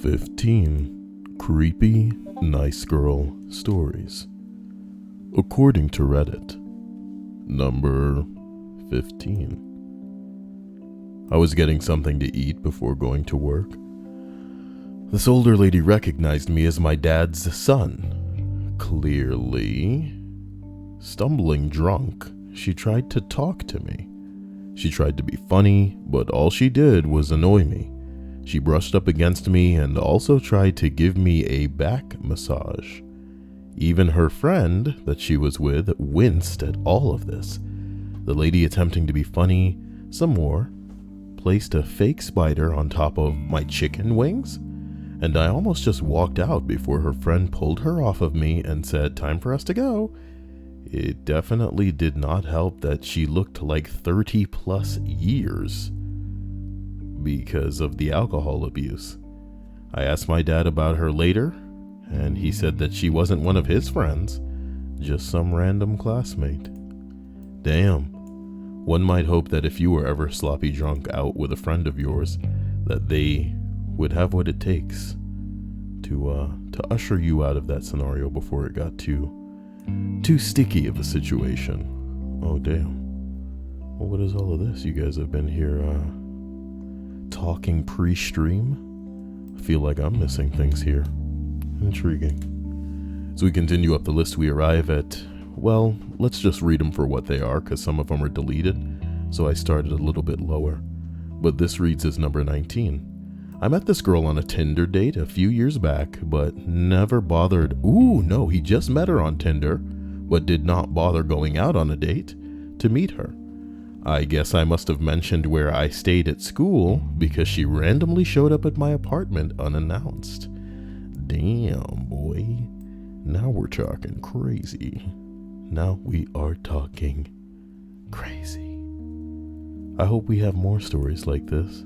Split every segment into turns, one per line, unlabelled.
15 creepy nice girl stories. According to Reddit, number 15. I was getting something to eat before going to work. This older lady recognized me as my dad's son. Clearly, stumbling drunk, she tried to talk to me. She tried to be funny, but all she did was annoy me. She brushed up against me and also tried to give me a back massage. Even her friend that she was with winced at all of this. The lady, attempting to be funny some more, placed a fake spider on top of my chicken wings, and I almost just walked out before her friend pulled her off of me and said, "Time for us to go." It definitely did not help that she looked like 30 plus years because of the alcohol abuse. I asked my dad about her later, and he said that she wasn't one of his friends, just some random classmate. Damn. One might hope that if you were ever sloppy drunk out with a friend of yours, that they would have what it takes to usher you out of that scenario before it got too sticky of a situation. Oh damn. Well, what is all of this? You guys have been here talking pre-stream? I feel like I'm missing things here. Intriguing. As we continue up the list, we arrive at, well, let's just read them for what they are, because some of them are deleted, so I started a little bit lower. But this reads as number 19. I met this girl on a Tinder date a few years back, but never bothered. No, he just met her on Tinder, but did not bother going out on a date to meet her. I guess I must have mentioned where I stayed at school because she randomly showed up at my apartment unannounced. Damn, boy. Now we're talking crazy. Now we are talking crazy. I hope we have more stories like this.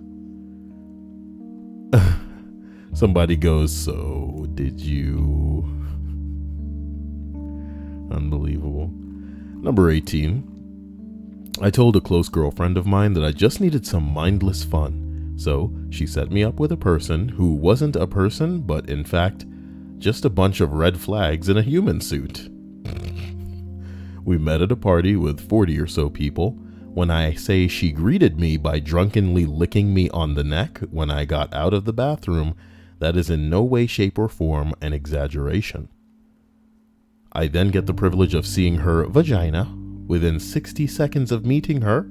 Somebody goes, "So did you..." Unbelievable. Number 18. I told a close girlfriend of mine that I just needed some mindless fun. So she set me up with a person who wasn't a person, but in fact, just a bunch of red flags in a human suit. We met at a party with 40 or so people. When I say she greeted me by drunkenly licking me on the neck when I got out of the bathroom, that is in no way, shape, or form an exaggeration. I then get the privilege of seeing her vagina within 60 seconds of meeting her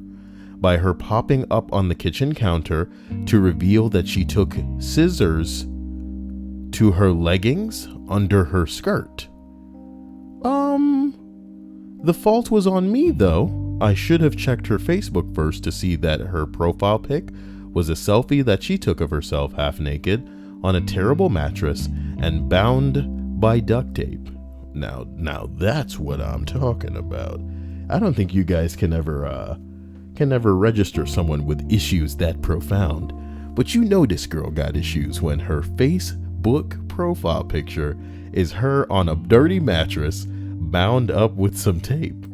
by her popping up on the kitchen counter to reveal that she took scissors to her leggings under her skirt. The fault was on me though. I should have checked her Facebook first to see that her profile pic was a selfie that she took of herself half naked on a terrible mattress and bound by duct tape. Now that's what I'm talking about. I don't think you guys can ever register someone with issues that profound. But you know this girl got issues when her Facebook profile picture is her on a dirty mattress bound up with some tape.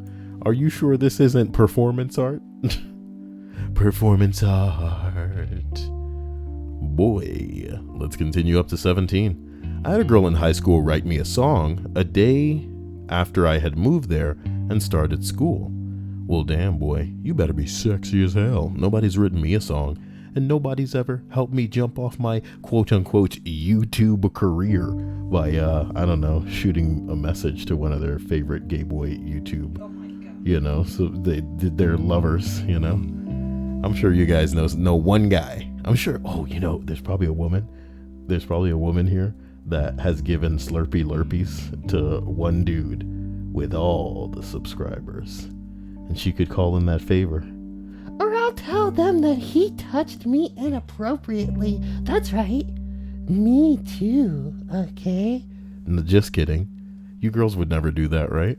Are you sure this isn't performance art? Performance art. Boy, let's continue up to 17. I had a girl in high school write me a song a day after I had moved there and started school. Well, damn, boy, you better be sexy as hell. Nobody's written me a song, and nobody's ever helped me jump off my quote-unquote YouTube career by, shooting a message to one of their favorite gay boy YouTube.
Oh my God.
You know, so they're lovers, you know. I'm sure you guys know one guy. I'm sure, there's probably a woman. There's probably a woman here that has given Slurpee Lurpies to one dude with all the subscribers. And she could call in that favor.
Or I'll tell them that he touched me inappropriately. That's right. Me too, okay?
No, just kidding. You girls would never do that, right?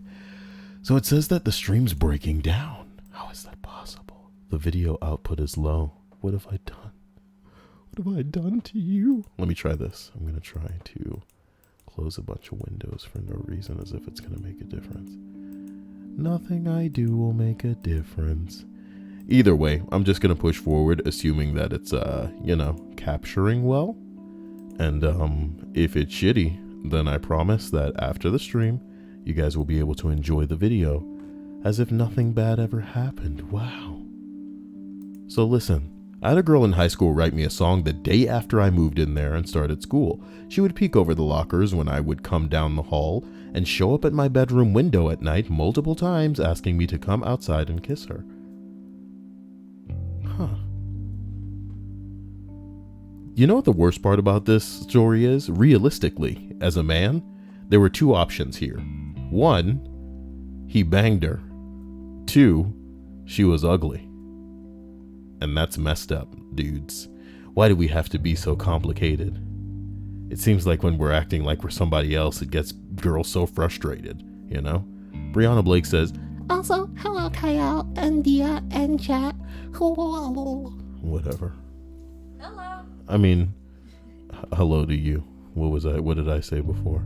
So it says that the stream's breaking down. How is that possible? The video output is low. What have I done? What have I done to you? Let me try this. I'm going to try to close a bunch of windows for no reason, as if it's going to make a difference. Nothing I do will make a difference. Either way, I'm just going to push forward, assuming that it's, capturing well. And if it's shitty, then I promise that after the stream, you guys will be able to enjoy the video as if nothing bad ever happened. Wow. So listen, I had a girl in high school write me a song the day after I moved in there and started school. She would peek over the lockers when I would come down the hall and show up at my bedroom window at night multiple times asking me to come outside and kiss her. Huh. You know what the worst part about this story is? Realistically, as a man, there were two options here. One, he banged her. Two, she was ugly. And that's messed up, dudes. Why do we have to be so complicated? It seems like when we're acting like we're somebody else, it gets girls so frustrated, you know? Brianna Blake says,
Also, hello Kyle and Dia and chat.
whatever.
Hello.
I mean, hello to you. What did I say before?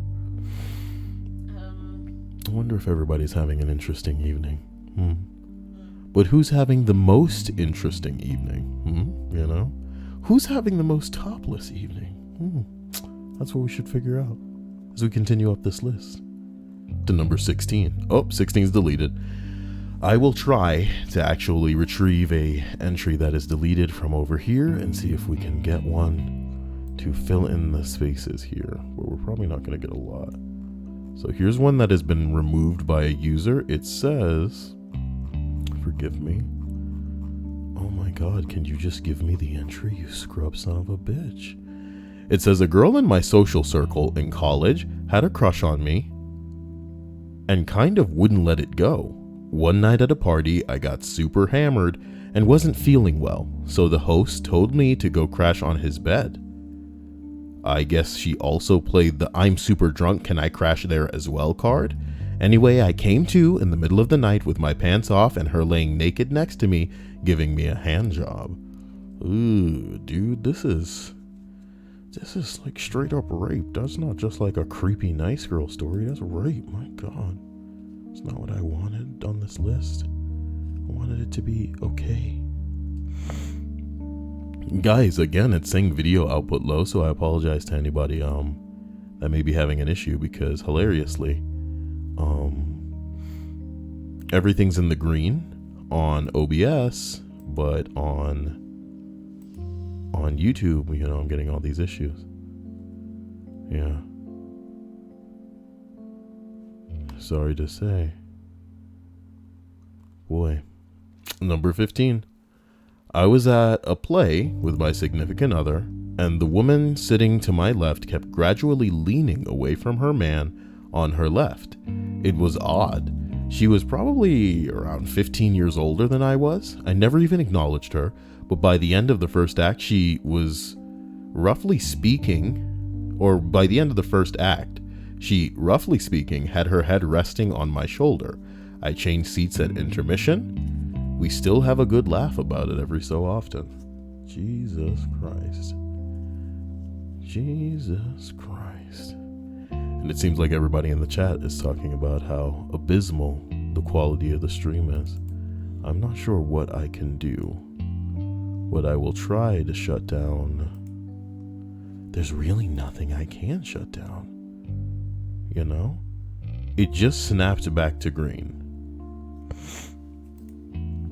I wonder if everybody's having an interesting evening. But who's having the most interesting evening? You know? Who's having the most topless evening? That's what we should figure out as we continue up this list. To number 16. Oh, 16 is deleted. I will try to actually retrieve a entry that is deleted from over here and see if we can get one to fill in the spaces here, but we're probably not going to get a lot. So here's one that has been removed by a user. It says, forgive me. Oh my god, can you just give me the entry, you scrub son of a bitch? It says, a girl in my social circle in college had a crush on me and kind of wouldn't let it go. One night at a party, I got super hammered and wasn't feeling well, so the host told me to go crash on his bed. I guess she also played the I'm super drunk, can I crash there as well card. Anyway, I came to in the middle of the night with my pants off and her laying naked next to me, giving me a hand job. Ooh, dude, this is like straight up rape. That's not just like a creepy nice girl story. That's rape. My god. It's not what I wanted on this list. I wanted it to be okay. Guys, again, it's saying video output low, so I apologize to anybody that may be having an issue because hilariously, everything's in the green on OBS, but on YouTube, you know, I'm getting all these issues. Yeah. Sorry to say. Boy. Number 15. I was at a play with my significant other, and the woman sitting to my left kept gradually leaning away from her man on her left. It was odd. She was probably around 15 years older than I was. I never even acknowledged her, but by the end of the first act, she was roughly speaking, had her head resting on my shoulder. I changed seats at intermission. We still have a good laugh about it every so often. Jesus Christ. Jesus Christ. And it seems like everybody in the chat is talking about how abysmal the quality of the stream is. I'm not sure what I can do. What I will try to shut down. There's really nothing I can shut down. You know? It just snapped back to green.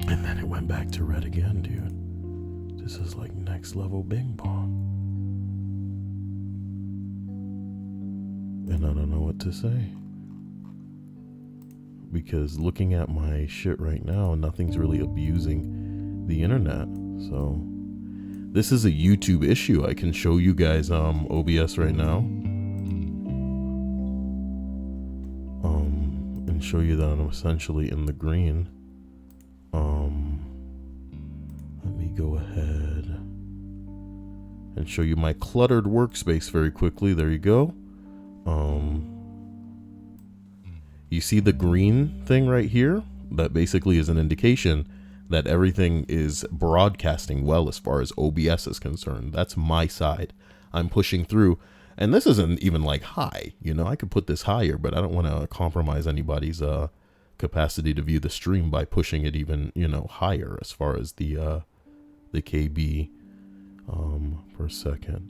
And then it went back to red again, dude. This is like next level bing bong. And I don't know what to say. Because looking at my shit right now, nothing's really abusing the internet. So this is a YouTube issue. I can show you guys OBS right now. And show you that I'm essentially in the green. Let me go ahead and show you my cluttered workspace very quickly. There you go. You see the green thing right here? That basically is an indication that everything is broadcasting well as far as OBS is concerned. That's my side. I'm pushing through. And this isn't even like high. You know, I could put this higher, but I don't want to compromise anybody's capacity to view the stream by pushing it even, you know, higher as far as the KB per second.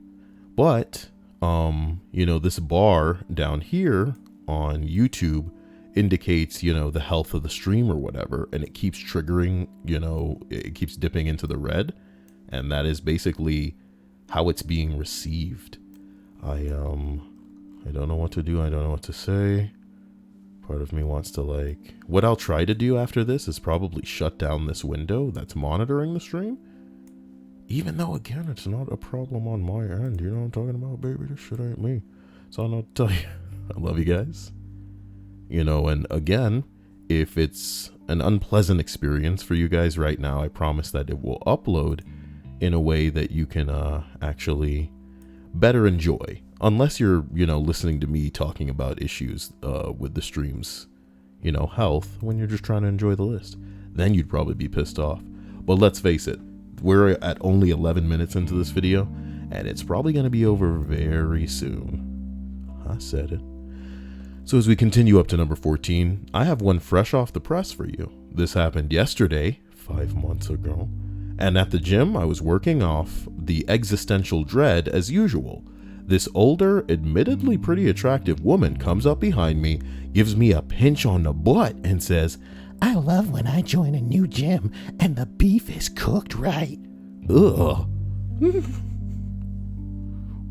But this bar down here on YouTube indicates, the health of the stream or whatever, and it keeps triggering, it keeps dipping into the red, and that is basically how it's being received. I don't know what to do. I don't know what to say. Part of me wants to what I'll try to do after this is probably shut down this window that's monitoring the stream. Even though, again, it's not a problem on my end. You know what I'm talking about, baby? This shit ain't me. So I'll not tell you. I love you guys. And again, if it's an unpleasant experience for you guys right now, I promise that it will upload in a way that you can actually better enjoy. Unless you're, listening to me talking about issues with the stream's, health when you're just trying to enjoy the list. Then you'd probably be pissed off. But let's face it. We're at only 11 minutes into this video, and it's probably going to be over very soon. I said it. So as we continue up to number 14, I have one fresh off the press for you. This happened yesterday, 5 months ago, and at the gym I was working off the existential dread as usual. This older, admittedly pretty attractive woman comes up behind me, gives me a pinch on the butt, and says,
I love when I join a new gym and the beef is cooked right.
ugh.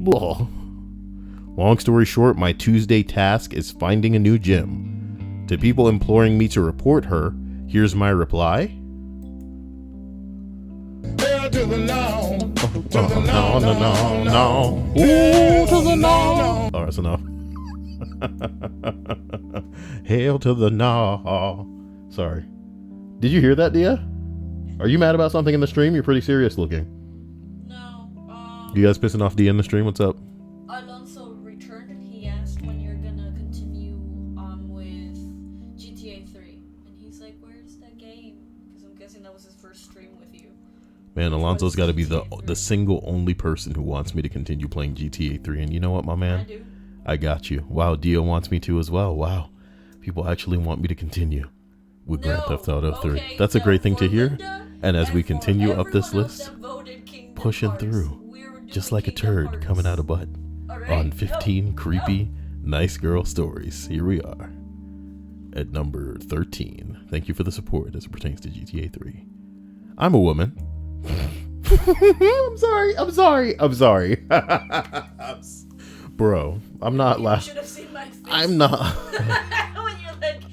Blah. Long story short, my Tuesday task is finding a new gym. To people imploring me to report her, here's my reply.
To the no.
No. Ooh, to the no. Oh, that's enough. Hail to the no. Sorry. Did you hear that, Dia? Are you mad about something in the stream? You're pretty serious looking.
No.
You guys pissing off Dia in the stream? What's up?
Alonso returned and he asked when you're gonna continue with GTA 3. And he's like, where's that game? Because I'm guessing that was his first stream with you.
Man, Alonso's got to be the single only person who wants me to continue playing GTA 3. And you know what, my man?
I do.
I got you. Wow, Dia wants me to as well. Wow. People actually want me to continue with Grand Theft Auto 3.
Okay,
That's a great thing to hear.
Linda,
And as we
for
continue up this
everyone else
list,
that voted Kingdom
pushing
Hearts,
through,
we're doing
just like a
Kingdom
turd
Hearts.
coming out of butt,
All right,
on 15 creepy, nice girl stories. Here we are at number 13. Thank you for the support as it pertains to GTA 3. I'm a woman. I'm sorry. Bro, I'm not
You
laughing.
should have seen my face.
I'm not.
When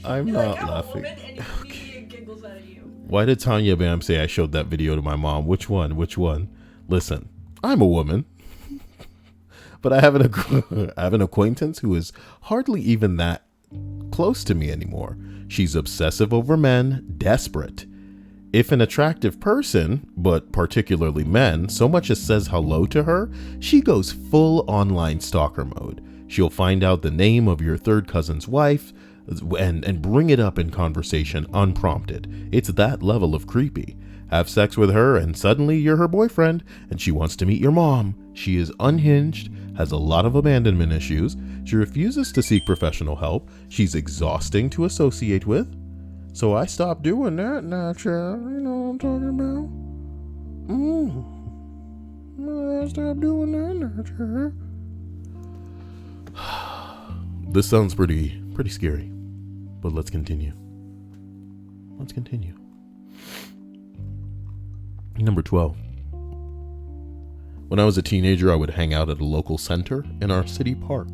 I'm
you're
not
like, I'm a
laughing.
woman, and immediately giggles out of you.
Why did Tanya Bam say I showed that video to my mom? Which one? Listen, I'm a woman. But I have an acquaintance who is hardly even that close to me anymore. She's obsessive over men, desperate. If an attractive person, but particularly men, so much as says hello to her, she goes full online stalker mode. She'll find out the name of your third cousin's wife and bring it up in conversation unprompted. It's that level of creepy. Have sex with her and suddenly you're her boyfriend and she wants to meet your mom. She is unhinged, has a lot of abandonment issues. She refuses to seek professional help. She's exhausting to associate with. So I stopped doing that now, child. You know what I'm talking about? I stopped doing that now, child. This sounds pretty scary. But let's continue. Number 12. When I was a teenager, I would hang out at a local center in our city park.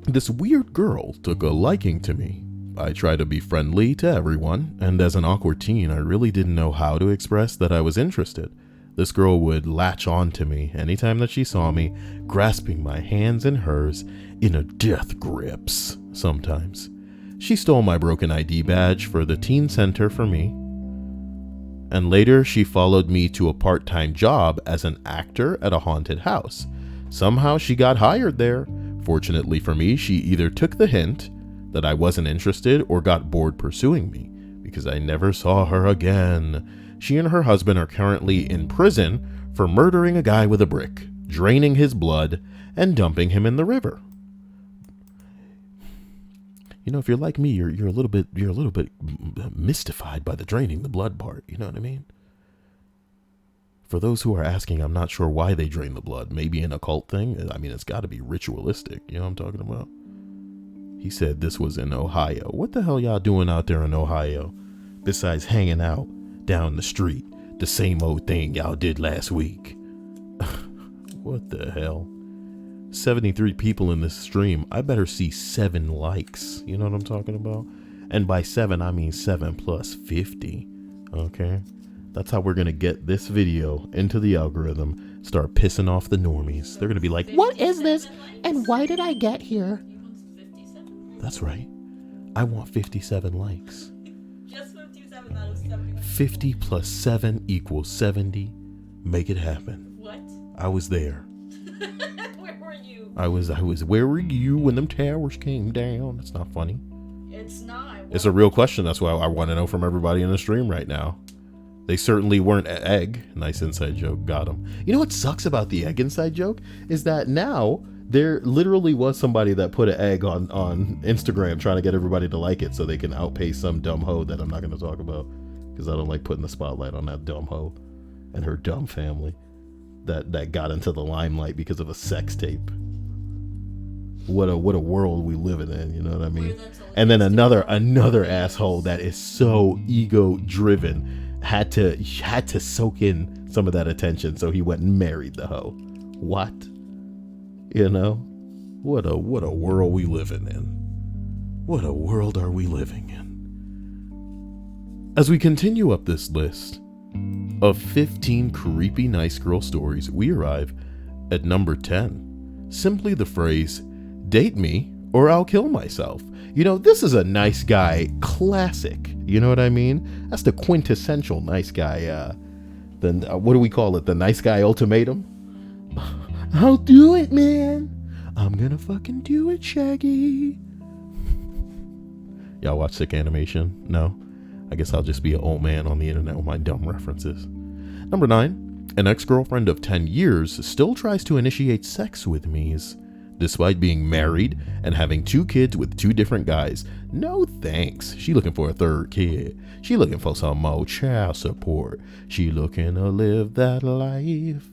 This weird girl took a liking to me. I tried to be friendly to everyone, and as an awkward teen, I really didn't know how to express that I was interested. This girl would latch on to me anytime that she saw me, grasping my hands in hers in a death grips sometimes. She stole my broken ID badge for the teen center for me, and later she followed me to a part-time job as an actor at a haunted house. Somehow she got hired there. Fortunately for me, she either took the hint that I wasn't interested or got bored pursuing me, because I never saw her again. She and her husband are currently in prison for murdering a guy with a brick, draining his blood, and dumping him in the river. You know, if you're like me, you're a little bit mystified by the draining the blood part. You know what I mean? For those who are asking, I'm not sure why they drain the blood. Maybe an occult thing? I mean, it's got to be ritualistic. You know what I'm talking about? He said this was in Ohio. What the hell y'all doing out there in Ohio? Besides hanging out down the street. The same old thing y'all did last week. What the hell? 73 people in this stream. I better see 7 likes. You know what I'm talking about? And by 7, I mean 7 plus 50. Okay? That's how we're going to get this video into the algorithm. Start pissing off the normies. They're going to be like,
What is this? And why did I get here?
that's right. I want 57 likes.
Just 57 out of 70.
50 plus 7 equals 70. Make it happen.
What?
I was there.
Where were you?
I was, where were you when them towers came down? That's not funny.
It's not.
It's a real question. That's why I want to know from everybody in the stream right now. They certainly weren't an egg. Nice inside joke. Got him. You know what sucks about the egg inside joke? Is that now there literally was somebody that put an egg on Instagram trying to get everybody to like it so they can outpay some dumb hoe that I'm not going to talk about because I don't like putting the spotlight on that dumb hoe and her dumb family that got into the limelight because of a sex tape. What a world we live in, you know what I mean? And then another asshole that is so ego driven had to soak in some of that attention, so he went and married the hoe. What? You know? What a world we living in. What a world are we living in? As we continue up this list of 15 creepy nice girl stories, we arrive at number 10. Simply the phrase, "Date me or I'll kill myself." You know, this is a nice guy classic. You know what I mean? That's the quintessential nice guy. What do we call it? The nice guy ultimatum? I'll do it, man. I'm gonna fucking do it, Shaggy. Y'all watch Sick Animation? No? I guess I'll just be an old man on the internet with my dumb references. Number 9. An ex-girlfriend of 10 years still tries to initiate sex with me, despite being married and having 2 kids with 2 different guys. No thanks. She looking for a 3rd kid. She looking for some more child support. She looking to live that life.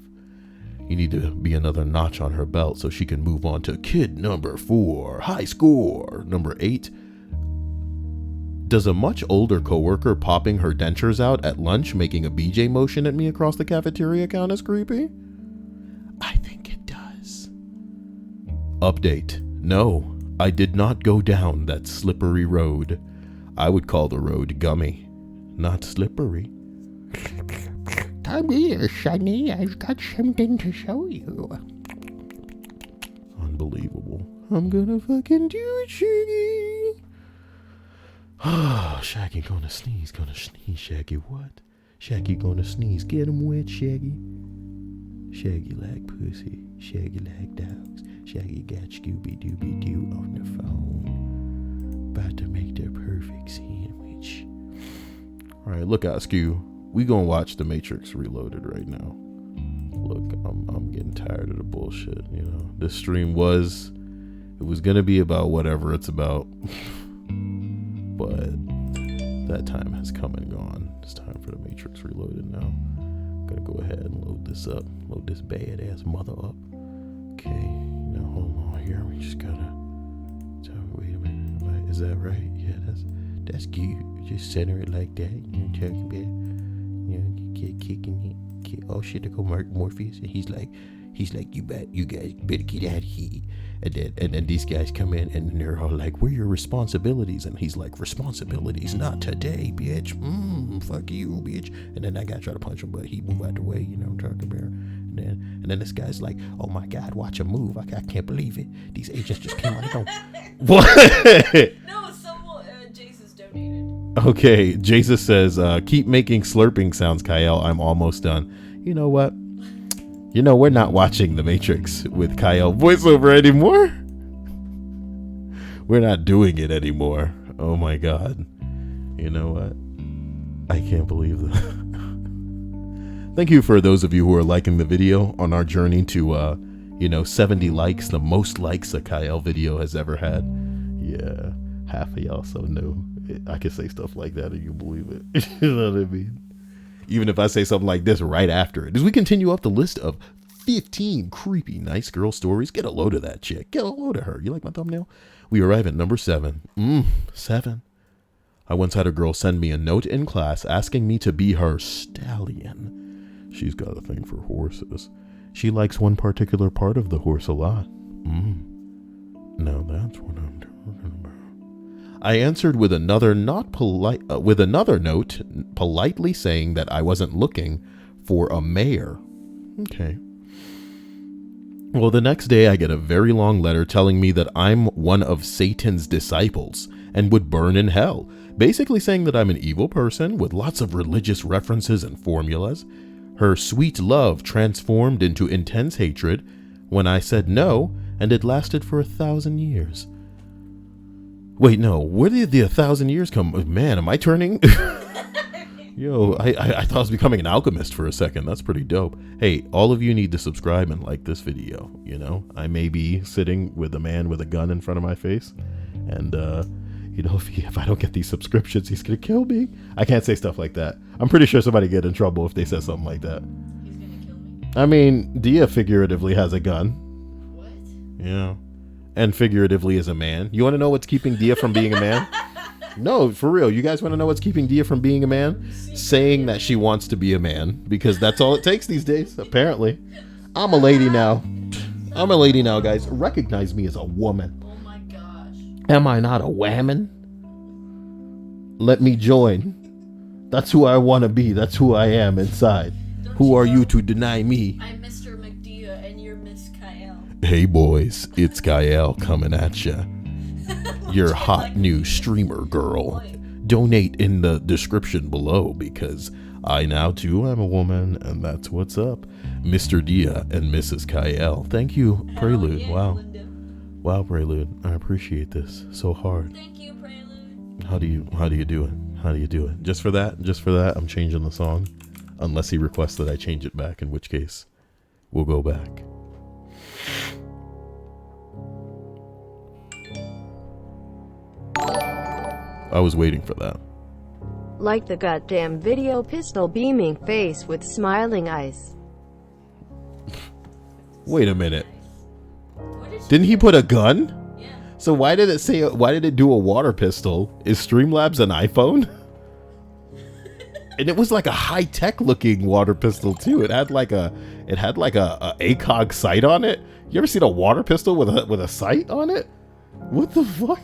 You need to be another notch on her belt so she can move on to kid number 4. High score. Number 8. Does a much older coworker popping her dentures out at lunch making a BJ motion at me across the cafeteria count as creepy? I think it does. Update. No, I did not go down that slippery road. I would call the road gummy, not slippery.
Come here, Sonny. I've got something to show you.
Unbelievable. I'm gonna fucking do it, Shaggy. Shaggy gonna sneeze, Shaggy. What? Shaggy gonna sneeze. Get him wet, Shaggy. Shaggy like pussy. Shaggy like dogs. Shaggy got Scooby-Dooby-Doo on the phone. About to make the perfect sandwich. Alright, look out, Skew. We gonna watch The Matrix Reloaded right now. Look, I'm getting tired of the bullshit, you know. This stream was gonna be about whatever it's about. But that time has come and gone. It's time for The Matrix Reloaded now. I'm gonna go ahead and load this up. Load this badass mother up. Okay, now hold on here. We just gotta. So wait a minute. Is that right? Yeah, that's cute. Just center it like that. You know, talking about. You know, get kicking it. Oh shit! There go Morpheus, and he's like, you guys better get out of here. And then these guys come in and they're all like, "Where are your responsibilities?" And he's like, "Responsibilities? Not today, bitch. Fuck you, bitch." And then that guy tried to punch him, but he moved out the way. You know what I'm talking about? And then this guy's like, "Oh my God, watch him move! I can't believe it. These agents just came out of What?
No, someone Jesus donated.
Okay, Jesus says, "Keep making slurping sounds, Kyle. I'm almost done." You know what? You know, we're not watching The Matrix with Kyle voiceover anymore. We're not doing it anymore. Oh my God. You know what? I can't believe that. Thank you for those of you who are liking the video on our journey to, 70 likes, the most likes a Kyle video has ever had. Yeah, half of y'all so new. I can say stuff like that and you believe it. You know what I mean? even if I say something like this right after it. As we continue up the list of 15 creepy nice girl stories, get a load of that chick. Get a load of her. You like my thumbnail? We arrive at number 7. 7. I once had a girl send me a note in class asking me to be her stallion. She's got a thing for horses. She likes one particular part of the horse a lot. Now that's what I'm talking about. I answered with another note, politely saying that I wasn't looking for a mare. Okay. Well, the next day I get a very long letter telling me that I'm one of Satan's disciples and would burn in hell, basically saying that I'm an evil person with lots of religious references and formulas. Her sweet love transformed into intense hatred when I said no, and it lasted for 1,000 years. Wait, no, where did the 1,000 years come? Man, am I turning? Yo, I thought I was becoming an alchemist for a second. That's pretty dope. Hey, all of you need to subscribe and like this video. You know, I may be sitting with a man with a gun in front of my face, and you know, if I don't get these subscriptions, he's gonna kill me. I can't say stuff like that. I'm pretty sure somebody get in trouble if they said something like that.
He's gonna kill me.
I mean, Dia figuratively has a gun.
What?
Yeah, and figuratively is a man. You want to know what's keeping Dia from being a man? No, for real. You guys want to know what's keeping Dia from being a man? Saying that she wants to be a man, because that's all it takes these days, apparently. I'm a lady now. I'm a lady now, guys. Recognize me as a woman.
Oh my gosh.
Am I not a whammon? Let me join. That's who I want to be. That's who I am inside. Who are you to deny me?
I'm Mr. McDia and you're Miss Kyle.
Hey boys, it's Kyle coming at ya. Your hot new streamer girl. Donate in the description below, because I now too am a woman, and that's what's up. Mr. Dia and Mrs. Kyle. Thank you, Prelude.
Yeah,
Wow.
Linda.
Wow, Prelude. I appreciate this so hard.
Thank you, Prelude.
How do you do it? How do you do it? Just for that, I'm changing the song. Unless he requests that I change it back, in which case we'll go back. I was waiting for that.
Like the goddamn video, pistol beaming face with smiling eyes.
Wait a minute.
What did she
Didn't he put a gun?
Yeah.
So why did it say? Why did it do a water pistol? Is Streamlabs an iPhone? And it was like a high tech looking water pistol too. It had like a ACOG sight on it. You ever seen a water pistol with a sight on it? What the fuck?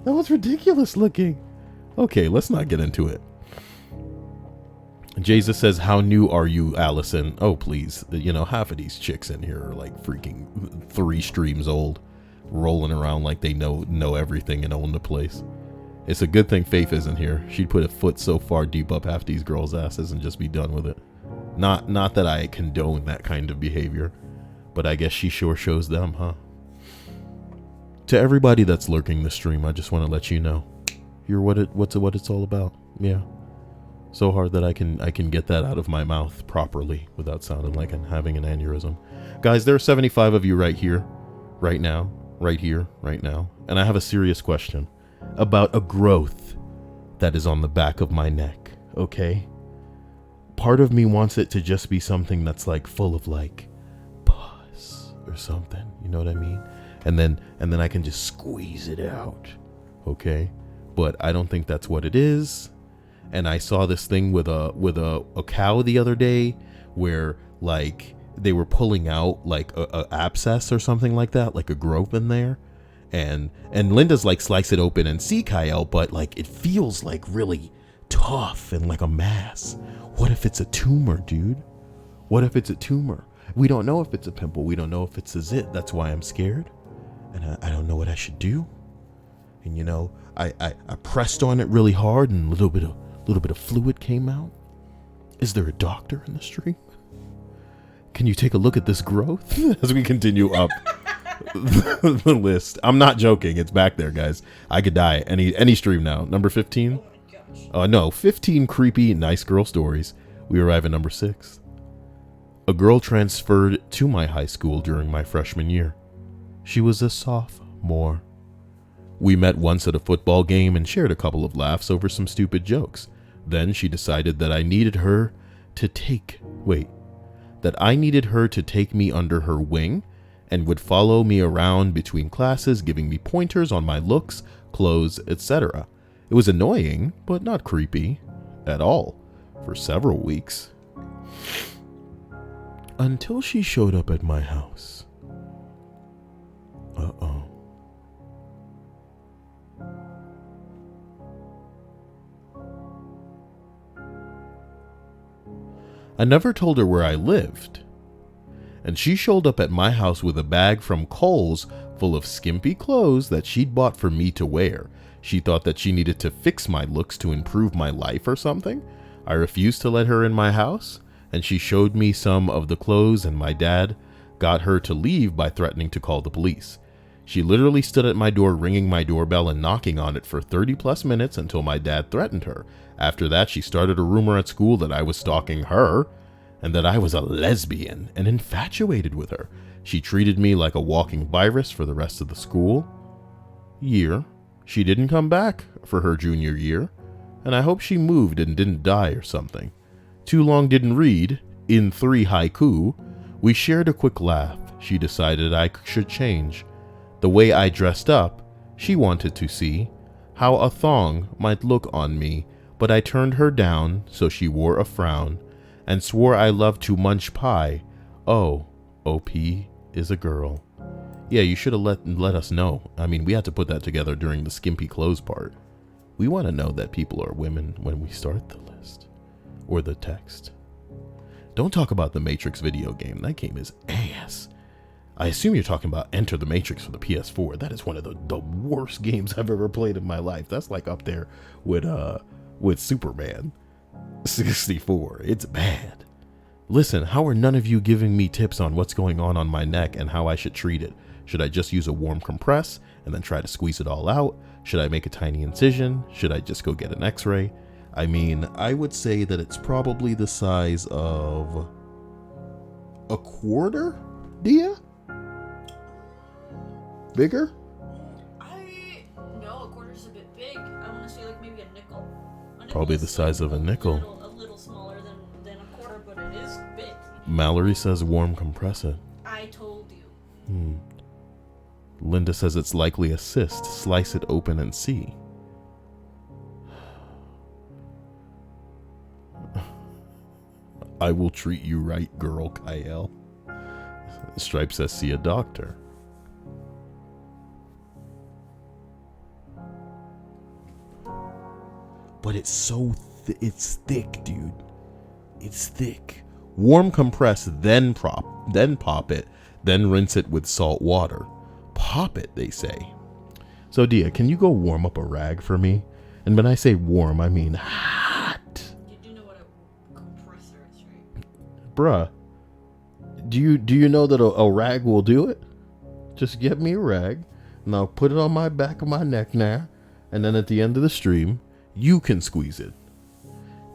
That was ridiculous looking. Okay, let's not get into it. Jesus says, how new are you, Allison? Oh, please. You know, half of these chicks in here are like freaking 3 streams old, rolling around like they know everything and own the place. It's a good thing Faith isn't here. She'd put a foot so far deep up half these girls' asses and just be done with it. Not that I condone that kind of behavior, but I guess she sure shows them, huh? To everybody that's lurking the stream, I just want to let you know, you're what it's all about. Yeah, so hard that I can get that out of my mouth properly without sounding like I'm having an aneurysm. Guys, there are 75 of you right here, right now, and I have a serious question about a growth that is on the back of my neck. Okay, part of me wants it to just be something that's like full of like pus or something. You know what I mean? And then I can just squeeze it out, okay? But I don't think that's what it is. And I saw this thing with a cow the other day, where like they were pulling out like a abscess or something like that, like a growth in there. And Linda's like, slice it open and see, Kyle, but like it feels like really tough and like a mass. What if it's a tumor, dude? What if it's a tumor? We don't know if it's a pimple. We don't know if it's a zit. That's why I'm scared. And I don't know what I should do. And you know, I pressed on it really hard, and a little bit of fluid came out. Is there a doctor in the stream? Can you take a look at this growth as we continue up the list? I'm not joking. It's back there, guys. I could die any stream now. Number 15. No, 15 creepy nice girl stories. We arrive at number 6. A girl transferred to my high school during my freshman year. She was a sophomore. We met once at a football game and shared a couple of laughs over some stupid jokes. Then she decided that I needed her I needed her to take me under her wing and would follow me around between classes, giving me pointers on my looks, clothes, etc. It was annoying, but not creepy at all for several weeks. Until she showed up at my house. Uh-oh. I never told her where I lived, and she showed up at my house with a bag from Kohl's full of skimpy clothes that she'd bought for me to wear. She thought that she needed to fix my looks to improve my life or something. I refused to let her in my house, and she showed me some of the clothes, and my dad got her to leave by threatening to call the police. She literally stood at my door ringing my doorbell and knocking on it for 30 plus minutes until my dad threatened her. After that, she started a rumor at school that I was stalking her and that I was a lesbian and infatuated with her. She treated me like a walking virus for the rest of the school year. She didn't come back for her junior year, and I hope she moved and didn't die or something. Too long didn't read. In 3 haiku, we shared a quick laugh. She decided I should change. The way I dressed up, she wanted to see how a thong might look on me, but I turned her down, so she wore a frown and swore I loved to munch pie. Oh, OP is a girl. Yeah, you should have let us know. I mean, we had to put that together during the skimpy clothes part. We want to know that people are women when we start the list or the text. Don't talk about the Matrix video game. That game is ass. I assume you're talking about Enter the Matrix for the PS4. That is one of the worst games I've ever played in my life. That's like up there with Superman 64. It's bad. Listen, how are none of you giving me tips on what's going on my neck and how I should treat it? Should I just use a warm compress and then try to squeeze it all out? Should I make a tiny incision? Should I just go get an x-ray? I mean, I would say that it's probably the size of a quarter, Dia? Bigger?
No, a quarter's a bit big. I want to say like maybe a nickel.
Probably the size of a nickel.
A little smaller than a quarter, but it is big.
Mallory says warm compress it.
I told you.
Linda says it's likely a cyst. Slice it open and see. I will treat you right, girl, Kyle. Stripe says see a doctor. But it's so it's thick, dude. It's thick. Warm compress, then pop it, then rinse it with salt water. Pop it, they say. So Dia, can you go warm up a rag for me? And when I say warm, I mean hot.
You do know what a compressor is, right?
Bruh, do you know that a rag will do it? Just get me a rag, and I'll put it on my back of my neck now, and then at the end of the stream, you can squeeze it.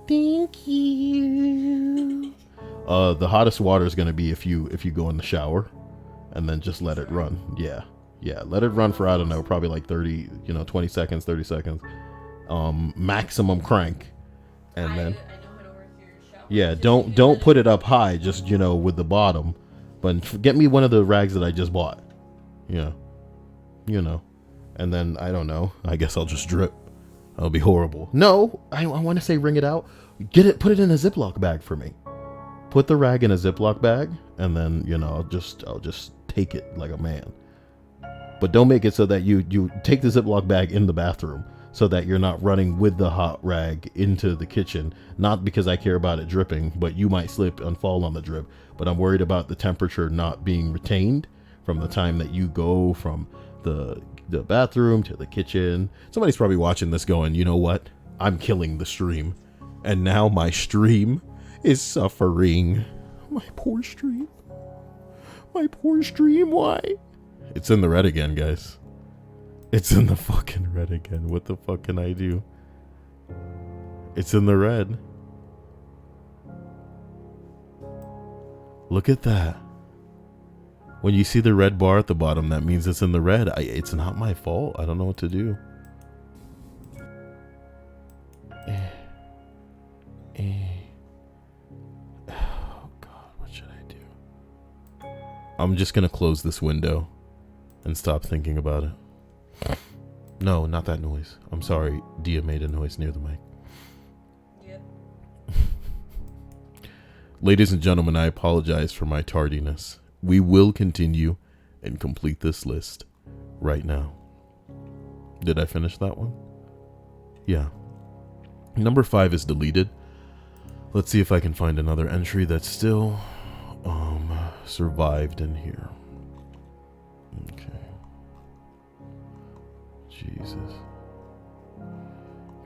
Thank you.
The hottest water is gonna be if you go in the shower, and then just let it run. Yeah, let it run for I don't know, probably like 20 seconds, 30 seconds, maximum crank, and then. Yeah, don't put it up high, just, with the bottom. But get me one of the rags that I just bought. Yeah. And then, I don't know. I guess I'll just drip. That'll be horrible. No, I want to say wring it out. Put it in a Ziploc bag for me. Put the rag in a Ziploc bag, and then, I'll just take it like a man. But don't make it so that you take the Ziploc bag in the bathroom, so that you're not running with the hot rag into the kitchen. Not because I care about it dripping, but you might slip and fall on the drip. But I'm worried about the temperature not being retained from the time that you go from the bathroom to the kitchen. Somebody's probably watching this going, you know what? I'm killing the stream. And now my stream is suffering. My poor stream. My poor stream, why? It's in the red again, guys. It's in the fucking red again. What the fuck can I do? It's in the red. Look at that. When you see the red bar at the bottom, that means it's in the red. It's not my fault. I don't know what to do. I'm just gonna close this window and stop thinking about it. No, not that noise. I'm sorry. Dia made a noise near the mic.
Yep.
Ladies and gentlemen, I apologize for my tardiness. We will continue and complete this list right now. Did I finish that one? Yeah. Number 5 is deleted. Let's see if I can find another entry that's still survived in here. Okay. Jesus.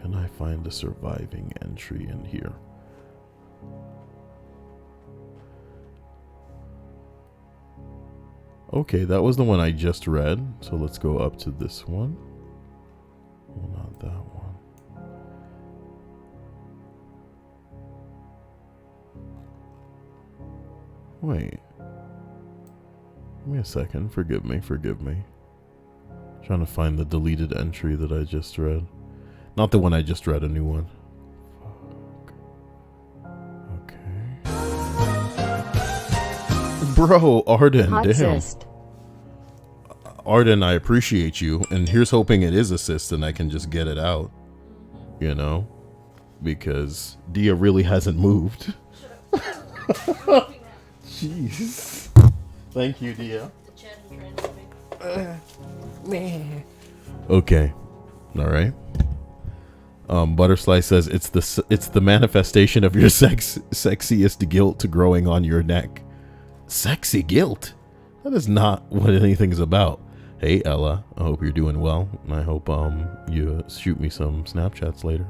Can I find a surviving entry in here? Okay, that was the one I just read. So let's go up to this one. Well, not that one. Wait. Give me a second. Forgive me. Trying to find the deleted entry that I just read. Not the one I just read, a new one. Fuck. Okay. Bro, Arden,
Hot
damn.
cyst.
Arden, I appreciate you. And here's hoping it is a cyst and I can just get it out. You know? Because Dia really hasn't moved. Jeez. Thank you, Dia. Okay. All right. Butterslice says it's the manifestation of your sexiest guilt growing on your neck. Sexy guilt? That is not what anything's about. Hey Ella, I hope you're doing well, and I hope you shoot me some Snapchats later.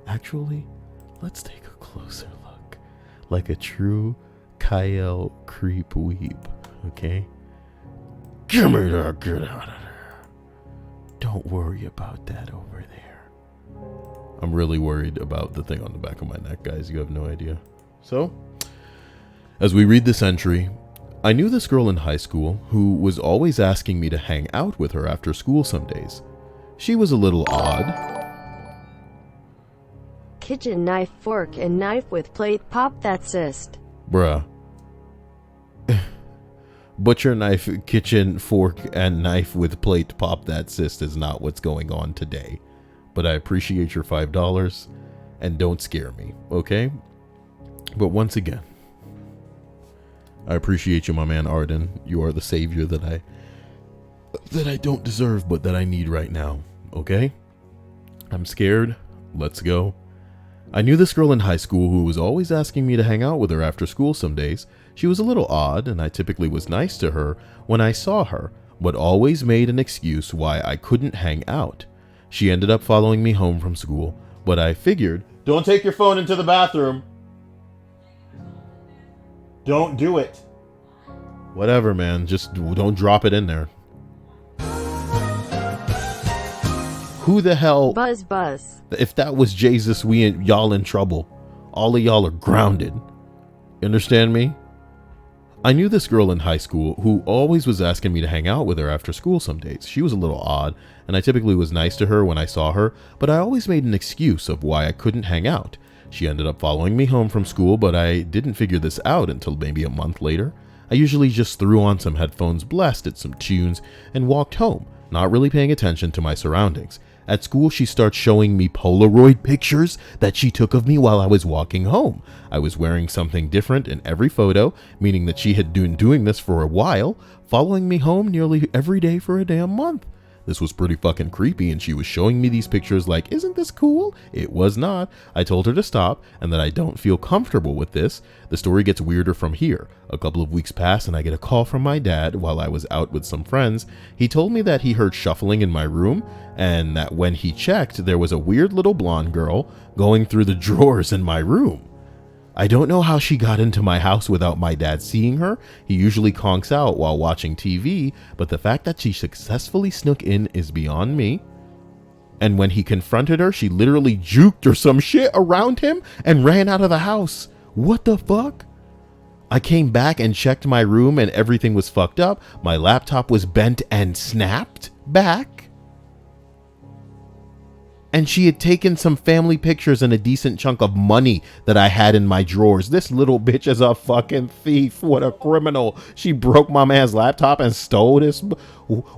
Actually, let's take a closer look, like a true Kyle creep weep. Okay. Give me that, get out of there. Don't worry about that over there. I'm really worried about the thing on the back of my neck, guys. You have no idea. So, as we read this entry, I knew this girl in high school who was always asking me to hang out with her after school some days. She was a little odd.
Kitchen knife, fork, and knife with plate. Pop that cyst.
Bruh. Butcher knife, kitchen, fork, and knife with plate. Pop that cyst is not what's going on today. But I appreciate your $5 and don't scare me, okay? But once again, I appreciate you, my man Arden. You are the savior that I don't deserve, but that I need right now, okay? I'm scared. Let's go. I knew this girl in high school who was always asking me to hang out with her after school some days. She was a little odd, and I typically was nice to her when I saw her, but always made an excuse why I couldn't hang out. She ended up following me home from school, but I figured, don't take your phone into the bathroom. Don't do it. Whatever, man. Just don't drop it in there. Who the hell?
Buzz buzz.
If that was Jesus, y'all in trouble. All of y'all are grounded. You understand me? I knew this girl in high school who always was asking me to hang out with her after school some days. She was a little odd, and I typically was nice to her when I saw her, but I always made an excuse of why I couldn't hang out. She ended up following me home from school, but I didn't figure this out until maybe a month later. I usually just threw on some headphones, blasted some tunes, and walked home, not really paying attention to my surroundings. At school, she starts showing me Polaroid pictures that she took of me while I was walking home. I was wearing something different in every photo, meaning that she had been doing this for a while, following me home nearly every day for a damn month. This was pretty fucking creepy, and she was showing me these pictures like, isn't this cool? It was not. I told her to stop and that I don't feel comfortable with this. The story gets weirder from here. A couple of weeks pass and I get a call from my dad while I was out with some friends. He told me that he heard shuffling in my room and that when he checked, there was a weird little blonde girl going through the drawers in my room. I don't know how she got into my house without my dad seeing her. He usually conks out while watching TV, but the fact that she successfully snuck in is beyond me. And when he confronted her, she literally juked or some shit around him and ran out of the house. What the fuck? I came back and checked my room and everything was fucked up. My laptop was bent and snapped back. And she had taken some family pictures and a decent chunk of money that I had in my drawers. This little bitch is a fucking thief. What a criminal. She broke my man's laptop and stole this.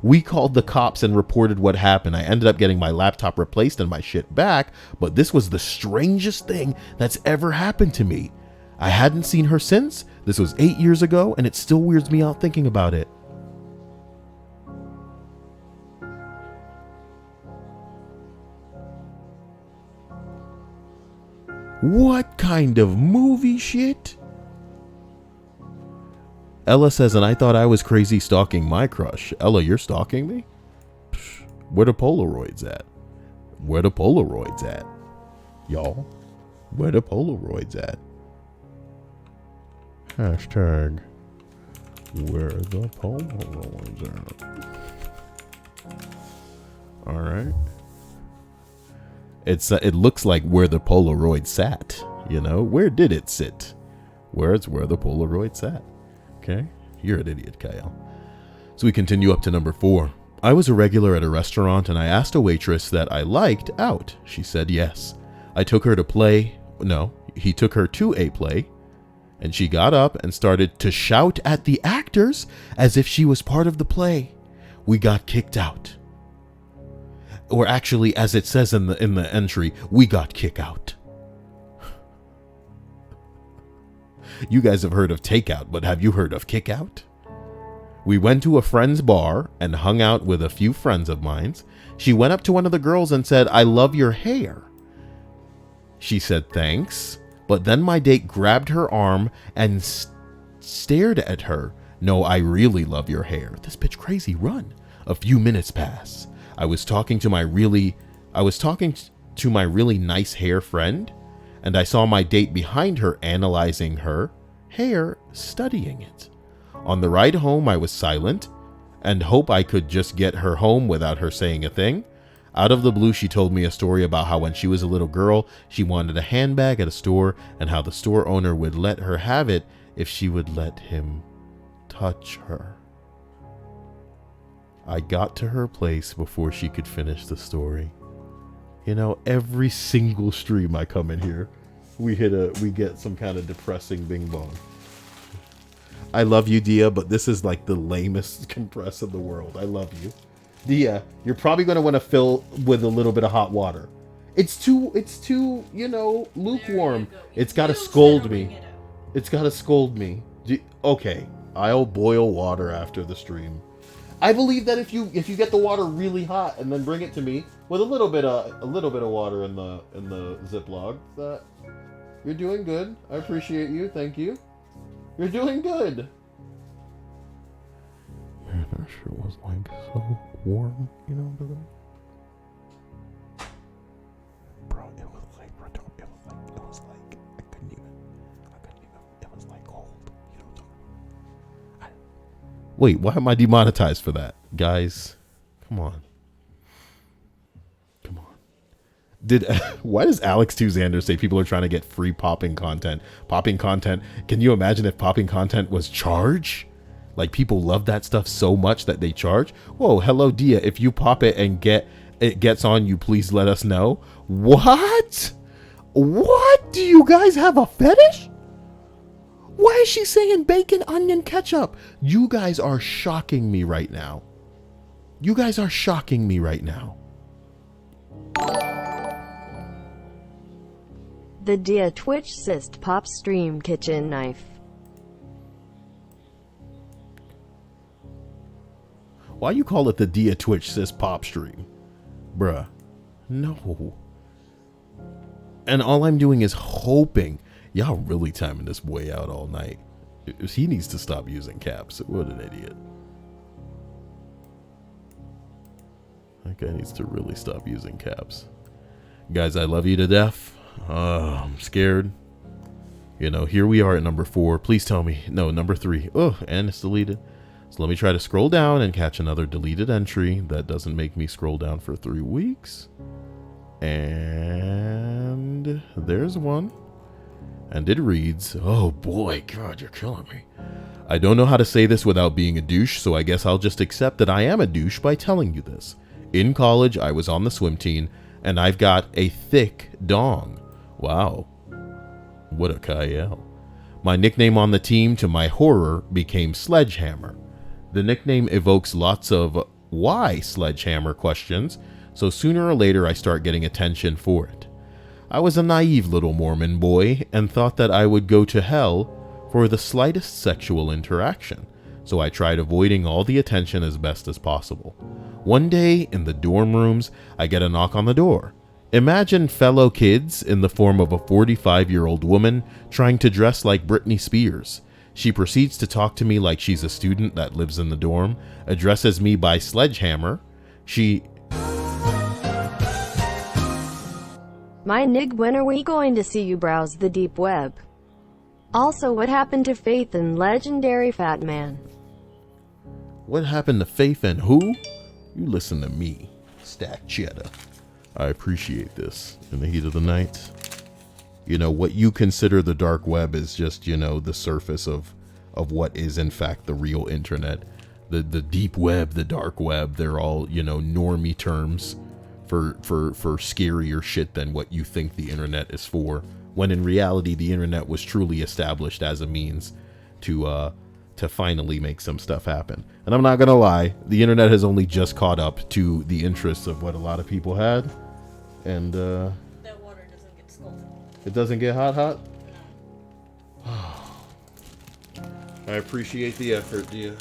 We called the cops and reported what happened. I ended up getting my laptop replaced and my shit back, but this was the strangest thing that's ever happened to me. I hadn't seen her since. This was 8 years ago, and it still weirds me out thinking about it. What kind of movie shit? Ella says, and I thought I was crazy stalking my crush. Ella, you're stalking me? Psh, where the Polaroids at? Where the Polaroids at? Y'all, where the Polaroids at? Hashtag, where the Polaroids at? All right. It looks like where the Polaroid sat, you know? Where did it sit? Where the Polaroid sat. Okay? You're an idiot, Kyle. So we continue up to number 4. I was a regular at a restaurant and I asked a waitress that I liked out. She said yes. I took her to play. No, he took her to a play. And she got up and started to shout at the actors as if she was part of the play. We got kicked out. Or actually, as it says in the entry, we got kicked out. You guys have heard of takeout, but have you heard of kick out? We went to a friend's bar and hung out with a few friends of mine. She went up to one of the girls and said, I love your hair. She said, thanks. But then my date grabbed her arm and stared at her. No, I really love your hair. This bitch crazy, run. A few minutes pass. I was talking to my really nice hair friend, and I saw my date behind her analyzing her hair, studying it. On the ride home, I was silent and hope I could just get her home without her saying a thing. Out of the blue, she told me a story about how when she was a little girl, she wanted a handbag at a store and how the store owner would let her have it if she would let him touch her. I got to her place before she could finish the story. You know, every single stream I come in here, we get some kind of depressing bing bong. I love you, Dia, but this is like the lamest compress in the world. I love you. Dia, you're probably going to want to fill with a little bit of hot water. It's too, you know, lukewarm. It's got to scold me. It's got to scold me. Okay, I'll boil water after the stream. I believe that if you get the water really hot and then bring it to me with a little bit of water in the Ziploc, that you're doing good. I appreciate you. Thank you. You're doing good. Man, that shit was like so warm, you know, bro. It was like I couldn't even. It was like cold. You know what I'm talking about? Wait, why am I demonetized for that? Guys, come on. Why does Alex 2 Xander say people are trying to get free popping content? Popping content, can you imagine if popping content was charge? Like people love that stuff so much that they charge? Whoa, hello Dia, if you pop it and it gets on you, please let us know. What? What? Do you guys have a fetish? Why is she saying bacon, onion, ketchup? You guys are shocking me right now. You guys are shocking me right now.
The Dia Twitch Cyst Pop Stream Kitchen Knife.
Why you call it the Dia Twitch Cyst Pop Stream? Bruh. No. And all I'm doing is hoping. Y'all really timing this boy out all night. He needs to stop using caps. What an idiot. That guy needs to really stop using caps. Guys, I love you to death. I'm scared. You know, here we are at number 4. Please tell me. No, number 3. Oh, and it's deleted. So let me try to scroll down and catch another deleted entry that doesn't make me scroll down for 3 weeks. And there's one. And it reads, oh boy, God, you're killing me. I don't know how to say this without being a douche, so I guess I'll just accept that I am a douche by telling you this. In college, I was on the swim team, and I've got a thick dong. Wow. What a Kyle. My nickname on the team, to my horror, became Sledgehammer. The nickname evokes lots of why Sledgehammer questions, so sooner or later I start getting attention for it. I was a naive little Mormon boy and thought that I would go to hell for the slightest sexual interaction, so I tried avoiding all the attention as best as possible. One day, in the dorm rooms, I get a knock on the door. Imagine fellow kids in the form of a 45-year-old woman trying to dress like Britney Spears. She proceeds to talk to me like she's a student that lives in the dorm, addresses me by Sledgehammer.
My nig, when are we going to see you browse the deep web? Also, what happened to Faith and legendary Fat Man?
What happened to Faith and who? You listen to me, Stack Cheddar. I appreciate this in the heat of the night. You know, what you consider the dark web is just, you know, the surface of what is in fact the real internet. The deep web, the dark web, they're all, you know, normie terms for scarier shit than what you think the internet is for. When in reality, the internet was truly established as a means to finally make some stuff happen. And I'm not gonna lie, the internet has only just caught up to the interests of what a lot of people had. And
That water doesn't get scalded.
it doesn't get hot? I appreciate the effort, dear.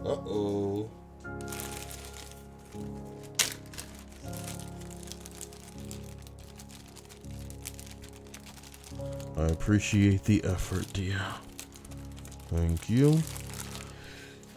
Uh-oh. I appreciate the effort, dear. Thank you.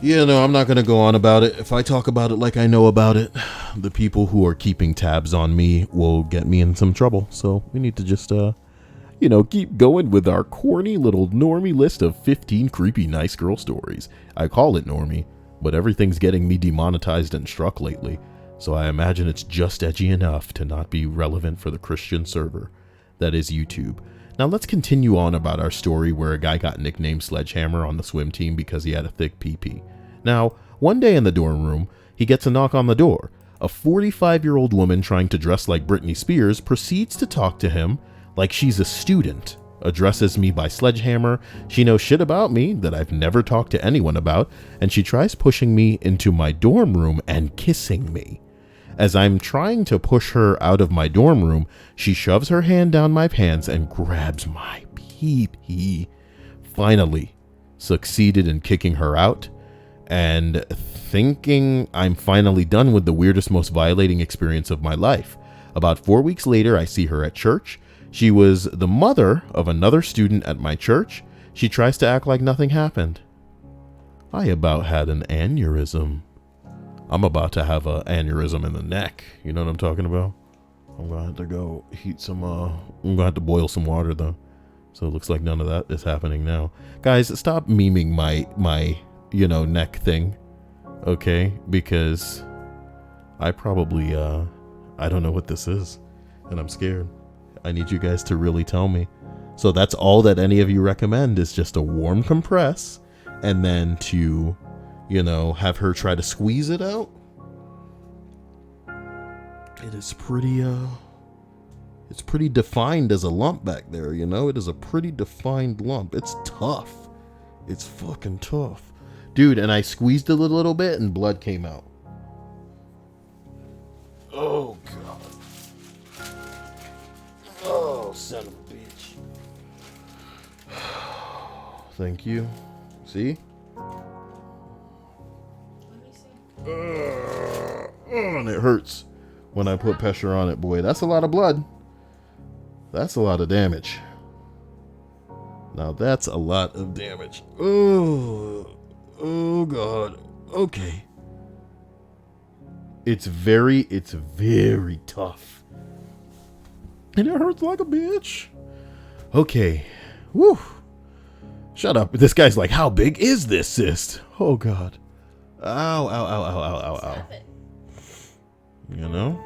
Yeah, no, I'm not going to go on about it. If I talk about it like I know about it, the people who are keeping tabs on me will get me in some trouble. So we need to just, you know, keep going with our corny little normie list of 15 creepy nice girl stories. I call it normie, but everything's getting me demonetized and struck lately. So I imagine it's just edgy enough to not be relevant for the Christian server that is YouTube. Now let's continue on about our story where a guy got nicknamed Sledgehammer on the swim team because he had a thick pee-pee. Now, one day in the dorm room, he gets a knock on the door. A 45-year-old woman trying to dress like Britney Spears proceeds to talk to him like she's a student, addresses me by Sledgehammer. She knows shit about me that I've never talked to anyone about, and she tries pushing me into my dorm room and kissing me. As I'm trying to push her out of my dorm room, she shoves her hand down my pants and grabs my pee-pee. Finally, succeeded in kicking her out, and thinking I'm finally done with the weirdest, most violating experience of my life. About 4 weeks later, I see her at church. She was the mother of another student at my church. She tries to act like nothing happened. I about had an aneurysm. I'm about to have an aneurysm in the neck. You know what I'm talking about? I'm going to have to go heat some, I'm going to have to boil some water though. So it looks like none of that is happening now. Guys, stop memeing my, you know, neck thing. Okay? Because I probably, I don't know what this is. And I'm scared. I need you guys to really tell me. So that's all that any of you recommend is just a warm compress and then to, you know, have her try to squeeze it out. It is pretty, it's pretty defined as a lump back there, you know? It is a pretty defined lump. It's tough. It's fucking tough. Dude, and I squeezed it a little bit and blood came out. Oh, God. Oh, son of a bitch. Thank you. See? And it hurts when I put pressure on it, boy. That's a lot of blood. That's a lot of damage. Now that's a lot of damage. Oh God. Okay. It's very tough. And it hurts like a bitch. Okay. Woo. Shut up. This guy's like, how big is this cyst? Oh God. Ow, ow, ow, ow, ow, ow, ow. You know?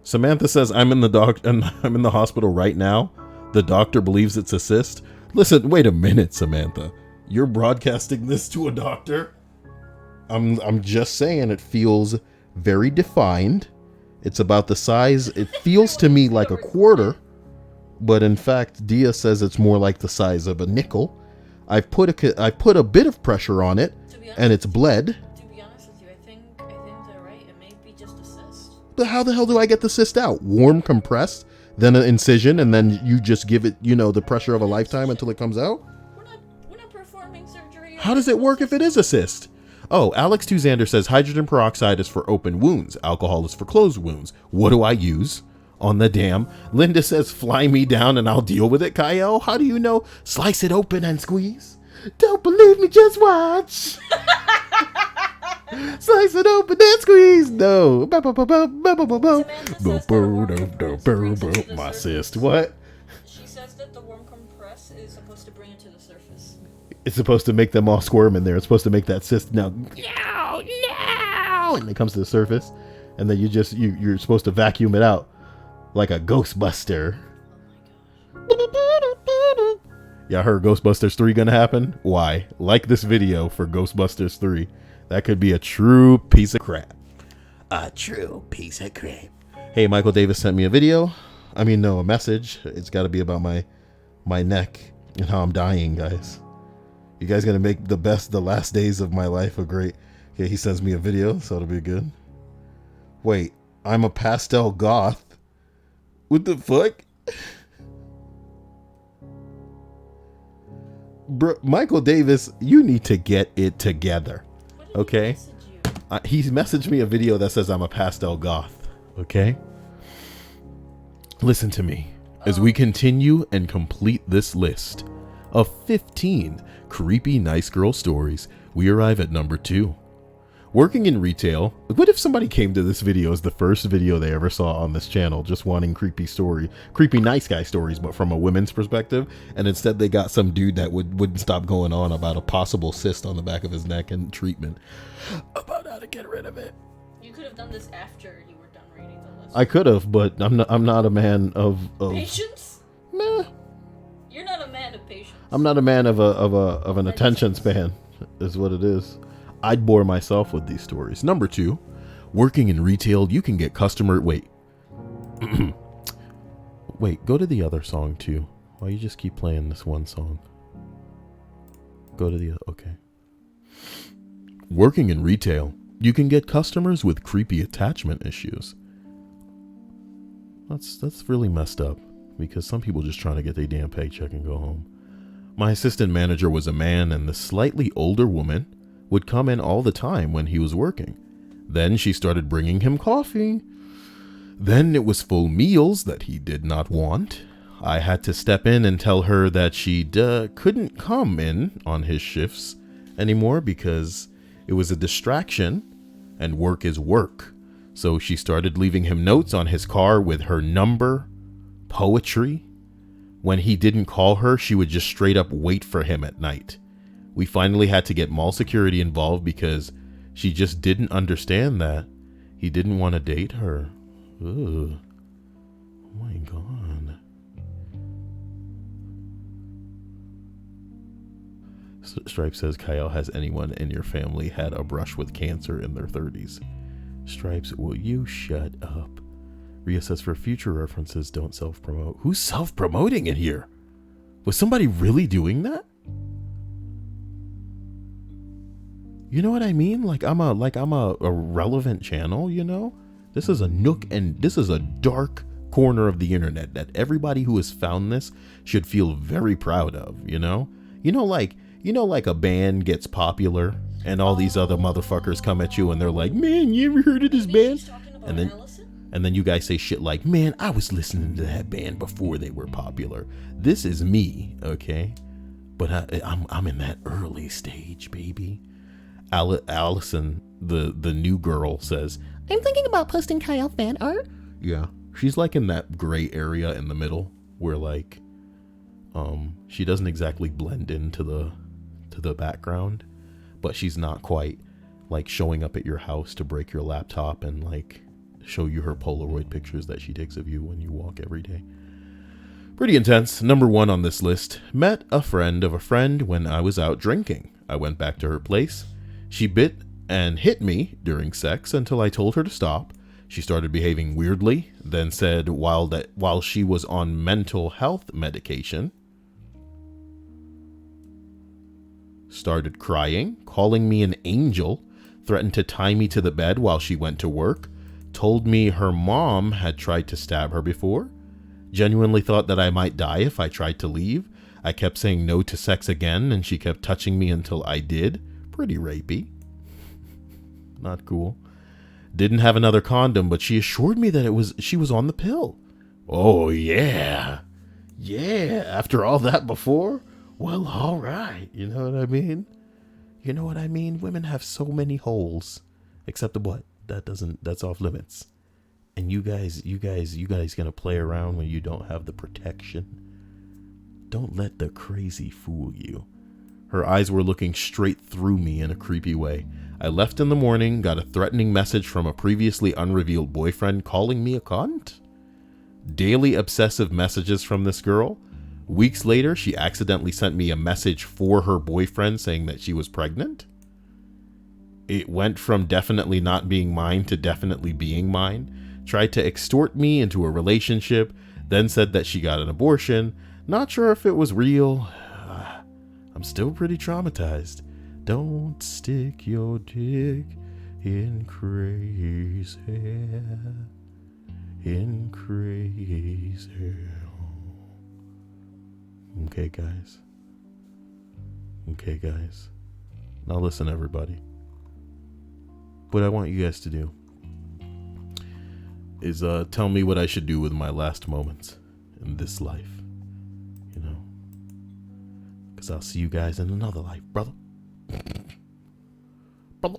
Samantha says, I'm in the hospital right now. The doctor believes it's a cyst. Listen, wait a minute, Samantha. You're broadcasting this to a doctor? I'm just saying it feels very defined. It's about the size. It feels to me like a quarter, but in fact, Dia says it's more like the size of a nickel. I've put a bit of pressure on it, and it's bled.
To be honest with you, I think they're right. It may be just a cyst.
But how the hell do I get the cyst out? Warm, compressed, then an incision, and then you just give it, the pressure of a lifetime until it comes out?
We're not performing surgery.
How does it work if it is a cyst? Oh, Alex Tuzander says hydrogen peroxide is for open wounds. Alcohol is for closed wounds. What do I use? On the dam. Linda says fly me down and I'll deal with it. Kyle, how do you know? Slice it open and squeeze. Don't believe me, just watch. Slice it open and squeeze. No. My cyst. What?
She says that the warm compress is supposed to bring it to the surface.
It's supposed to make them all squirm in there. It's supposed to make that cyst now. No. And it comes to the surface. And then you're supposed to vacuum it out like a Ghostbuster. Yeah, I heard Ghostbusters 3 gonna happen. Why? Like this video for Ghostbusters 3. That could be a true piece of crap. A true piece of crap. Hey, Michael Davis sent me a video. A message. It's got to be about my neck and how I'm dying, guys. You guys gonna make the last days of my life a great. Okay, he sends me a video, so it'll be good. Wait, I'm a pastel goth. What the fuck? Bro, Michael Davis, you need to get it together. Okay? He's messaged me a video that says I'm a pastel goth. Okay? Listen to me. As we continue and complete this list of 15 creepy nice girl stories, we arrive at number 2. Working in retail, what if somebody came to this video as the first video they ever saw on this channel, just wanting creepy nice guy stories, but from a women's perspective, and instead they got some dude that wouldn't stop going on about a possible cyst on the back of his neck and treatment about how to get rid of it.
You could have done this after you were done reading the list.
I could have, but I'm not a man of
patience.
Meh.
You're not a man of patience.
I'm not a man of an attention span, is what it is. I'd bore myself with these stories. Number 2, working in retail, you can get wait, go to the other song too. Why you just keep playing this one song? Go to the, okay. Working in retail, you can get customers with creepy attachment issues. That's really messed up, because some people just trying to get their damn paycheck and go home. My assistant manager was a man, and the slightly older woman would come in all the time when he was working. Then she started bringing him coffee. Then it was full meals that he did not want. I had to step in and tell her that she couldn't come in on his shifts anymore because it was a distraction and work is work. So she started leaving him notes on his car with her number, poetry. When he didn't call her, she would just straight up wait for him at night. We finally had to get mall security involved because she just didn't understand that he didn't want to date her. Ugh. Oh my God. Stripe says, Kyle, has anyone in your family had a brush with cancer in their 30s? Stripes, will you shut up? Rhea says, for future references, don't self-promote. Who's self-promoting in here? Was somebody really doing that? You know what I mean? Like I'm a relevant channel, you know? This is a nook and this is a dark corner of the internet that everybody who has found this should feel very proud of, you know? Like a band gets popular and all these other motherfuckers come at you and they're like, man, you ever heard of this band? And then you guys say shit like, man, I was listening to that band before they were popular. This is me, okay? But I'm in that early stage, baby. Allison, the new girl, says,
I'm thinking about posting Kyle fan art.
Yeah, she's like in that gray area in the middle where like she doesn't exactly blend into the background, but she's not quite like showing up at your house to break your laptop and like show you her Polaroid pictures that she takes of you when you walk every day. Pretty intense. Number 1 on this list. Met a friend of a friend when I was out drinking. I went back to her place. She bit and hit me during sex until I told her to stop. She started behaving weirdly, then said while she was on mental health medication, started crying, calling me an angel, threatened to tie me to the bed while she went to work, told me her mom had tried to stab her before, genuinely thought that I might die if I tried to leave. I kept saying no to sex again, and she kept touching me until I did. Pretty rapey. Not cool. Didn't have another condom, but she assured me that she was on the pill. Oh, yeah. Yeah, after all that before? Well, all right. You know what I mean? You know what I mean? Women have so many holes. Except the what? That's off limits. And you guys gonna play around when you don't have the protection? Don't let the crazy fool you. Her eyes were looking straight through me in a creepy way. I left in the morning, got a threatening message from a previously unrevealed boyfriend calling me a cunt. Daily obsessive messages from this girl. Weeks later, she accidentally sent me a message for her boyfriend saying that she was pregnant. It went from definitely not being mine to definitely being mine. Tried to extort me into a relationship, then said that she got an abortion. Not sure if it was real. I'm still pretty traumatized. Don't stick your dick in crazy. In crazy. Okay, guys. Okay, guys. Now listen, everybody. What I want you guys to do is tell me what I should do with my last moments in this life. You know? Because I'll see you guys in another life, brother. Brother.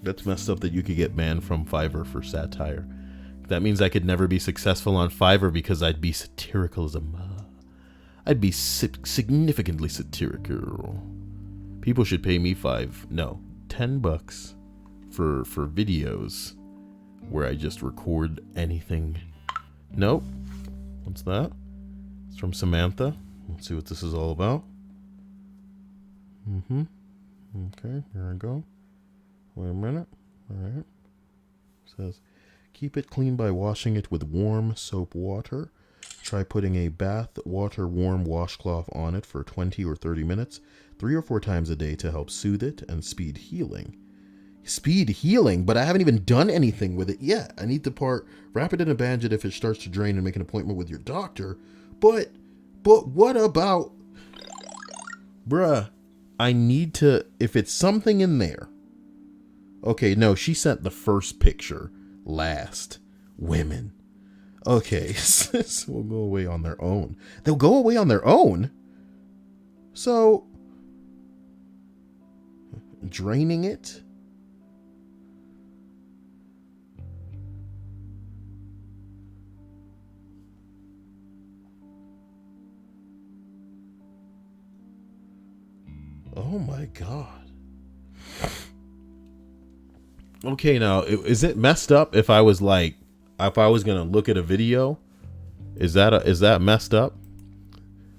That's messed up that you could get banned from Fiverr for satire. That means I could never be successful on Fiverr because I'd be satirical as a mug. I'd be significantly satirical. People should pay me $10 for videos where I just record anything. Nope. What's that? It's from Samantha. Let's see what this is all about. Okay, here I go. Wait a minute. All right. It says, keep it clean by washing it with warm soap water. Try putting a bath water warm washcloth on it for 20 or 30 minutes, 3 or 4 times a day to help soothe it and speed healing. Speed healing? But I haven't even done anything with it yet. I need to wrap it in a bandage if it starts to drain and make an appointment with your doctor. But what about... Bruh, I need to... If it's something in there... Okay, no, she sent the first picture last. Women. Okay, this will go away on their own. They'll go away on their own? So, draining it? Oh my God. Okay, now, is it messed up if I was gonna look at a video? Is that messed up?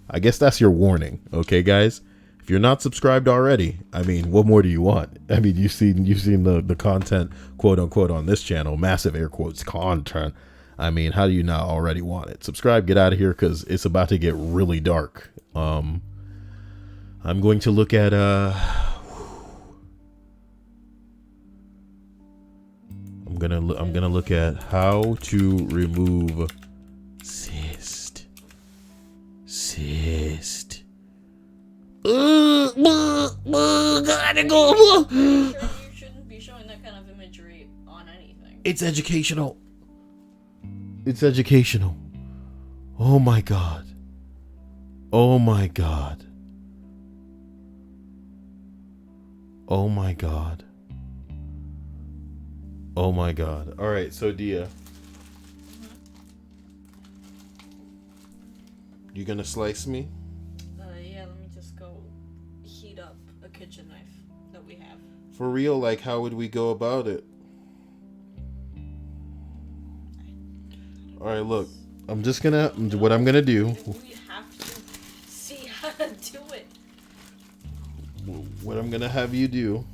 I guess that's your warning, okay, guys? If you're not subscribed already, I mean, what more do you want? I mean, you've seen the content, quote unquote, on this channel, massive air quotes content. I mean, how do you not already want it? Subscribe, get out of here, because it's about to get really dark. I'm going to look at I'm gonna look at how to remove cyst. Gotta go.
You shouldn't be showing that kind of imagery on anything.
It's educational. It's educational. Oh my God. Oh my God. Oh my God. Oh my God. All right, so Dia. You gonna slice me?
Yeah, let me just go heat up a kitchen knife that we have.
For real, like, how would we go about it? All right, look. What I'm gonna do.
We have to see how to
what I'm gonna have you do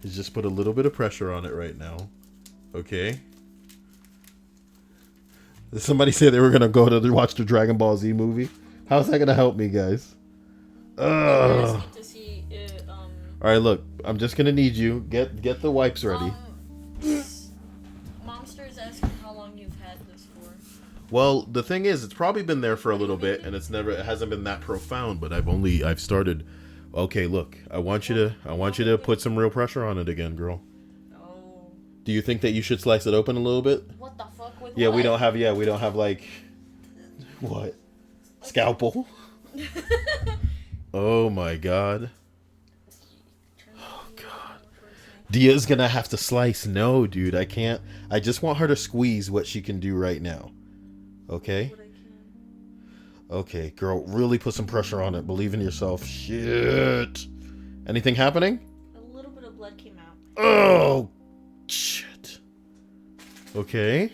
is just put a little bit of pressure on it right now. Okay? Somebody said they were gonna go to watch the Dragon Ball Z movie. How's that gonna help me, guys?
To see it,
Alright, look, I'm just gonna need you. Get the wipes ready.
Monster's asking how long you've had this for.
Well, the thing is, it's probably been there for a little bit, and it hasn't been that profound. But I've started. Okay, look, I want you to put some real pressure on it again, girl.
Oh.
Do you think that you should slice it open a little bit?
What the fuck with
Yeah,
what?
we don't have like what? Scalpel? Oh my god. Oh god. Dia's gonna have to slice. No, dude, I can't. I just want her to squeeze what she can do right now. Okay? Okay, girl, really put some pressure on it. Believe in yourself. Shit. Anything happening?
A little bit of blood came out.
Oh, shit. Okay.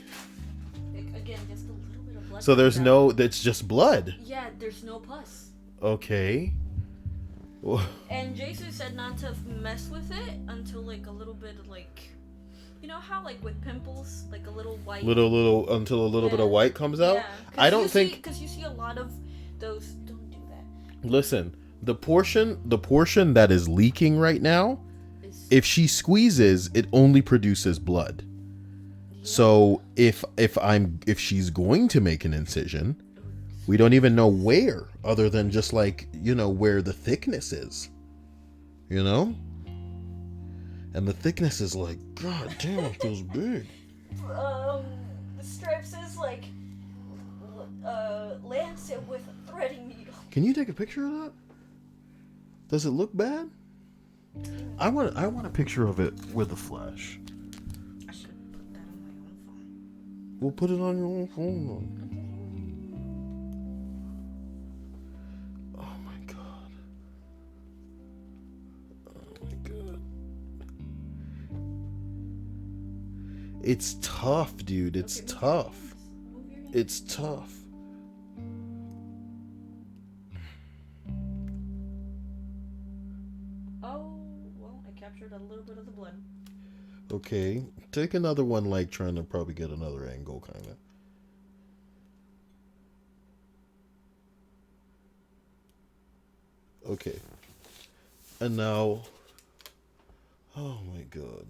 Again, just a little bit of blood.
So there's no, it's just blood.
Yeah, there's no pus.
Okay.
And Jason said not to mess with it until like a little bit of like, you know how like with pimples, like a little white.
Until a little bit of white comes out.
Yeah.
I don't think.
Because you see a lot of those. Don't do that.
Listen, the portion that is leaking right now, if she squeezes, it only produces blood. Yeah. So if she's going to make an incision, we don't even know where, other than just like, you know, where the thickness is, you know? And the thickness is like, god damn, it feels big.
The strip says like, lance it with a threading needle.
Can you take a picture of that? Does it look bad? I want a picture of it with a flash.
I should put that on my own phone.
We'll put it on your own phone. It's tough, dude. It's tough. It's tough.
Oh, well, I captured a little bit of the blood.
Okay. Take another one, like trying to probably get another angle, kind of. Okay. And now... Oh my god.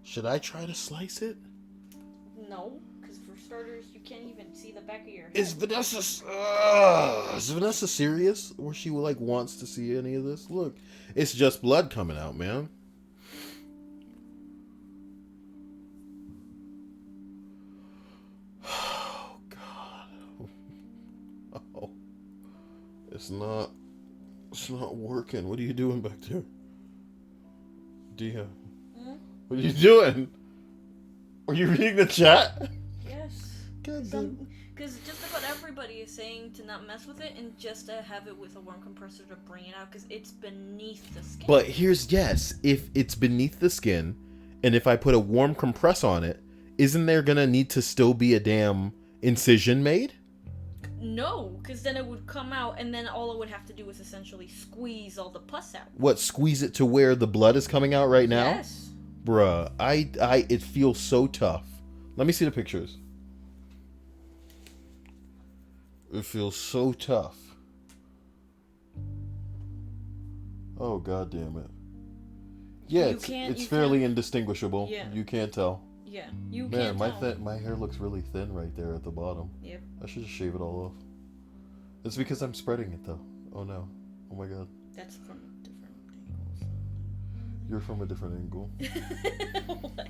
Should I try to slice it?
No, because for starters, you can't even see the back of your head.
Is Vanessa serious? Or she like wants to see any of this? Look, it's just blood coming out, man. Oh god. Oh, it's not working. What are you doing back there, Dia? What are you doing? Are you reading the chat?
Yes. Because just about everybody is saying to not mess with it and just to have it with a warm compressor to bring it out because it's beneath the skin.
But if it's beneath the skin, and if I put a warm compress on it, isn't there gonna need to still be a damn incision made?
No, because then it would come out, and then all it would have to do is essentially squeeze all the pus out.
What, squeeze it to where the blood is coming out right now?
Yes.
Bruh, it feels so tough. Let me see the pictures. It feels so tough. Oh, god damn it. Yeah, it's fairly indistinguishable. Yeah. You can't tell.
Yeah, you
can't tell.
Man,
my hair looks really thin right there at the bottom.
Yep.
I should just shave it all off. It's because I'm spreading it, though. Oh, no. Oh, my god.
That's from different angles.
You're from a different angle.
What?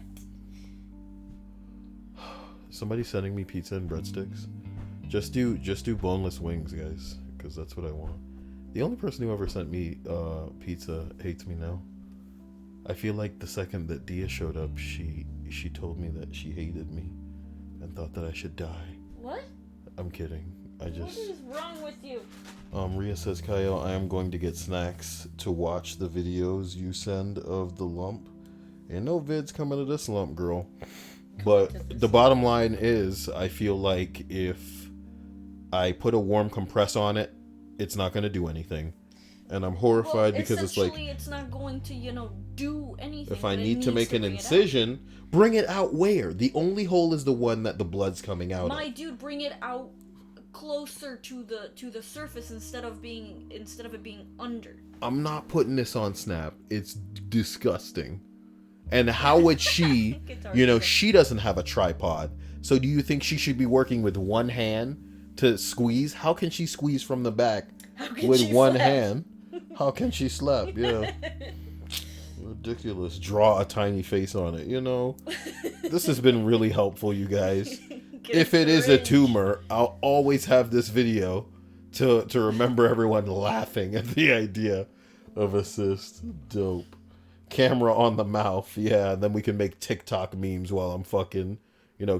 Somebody's sending me pizza and breadsticks. Just do boneless wings, guys, because that's what I want. The only person who ever sent me pizza hates me now. I feel like the second that Dia showed up, she told me that she hated me and thought that I should die.
What?
I'm kidding.
What is wrong with you?
Ria says, Kyle, I am going to get snacks to watch the videos you send of the lump. Ain't no vids coming to this lump, girl. But the bottom line is, I feel like if I put a warm compress on it, it's not going to do anything. And I'm horrified because it's like...
it's not going to, do anything.
If I need to make an incision, bring it out where? The only hole is the one that the blood's coming out
My
of.
dude, bring it out closer to the surface instead of it being under.
I'm not putting this on Snap. It's disgusting. And how would she, she doesn't have a tripod. So do you think she should be working with one hand to squeeze? How can she squeeze from the back with one hand? How can she slap? Yeah. Ridiculous. Draw a tiny face on it, This has been really helpful, you guys. If it is a tumor, I'll always have this video to remember everyone laughing at the idea of a cyst. Dope. Camera on the mouth. Yeah, and then we can make TikTok memes while I'm fucking,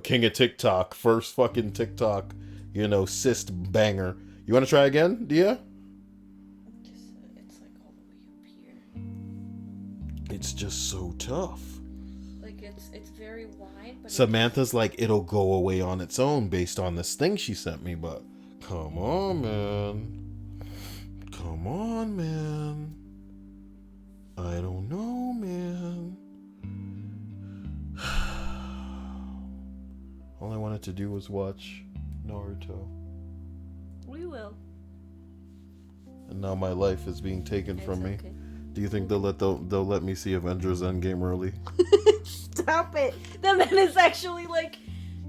king of TikTok. First fucking TikTok, cyst banger. You want to try again, Dia?
It's like all the way up here.
It's just so tough.
Like it's very wide, but
Samantha's like, it'll go away on its own based on this thing she sent me, but come on, man. Come on, man. I don't know, man. All I wanted to do was watch Naruto.
We will.
And now my life is being taken from me.
Okay.
Do you think they'll let me see Avengers Endgame early?
Stop it! That man is actually like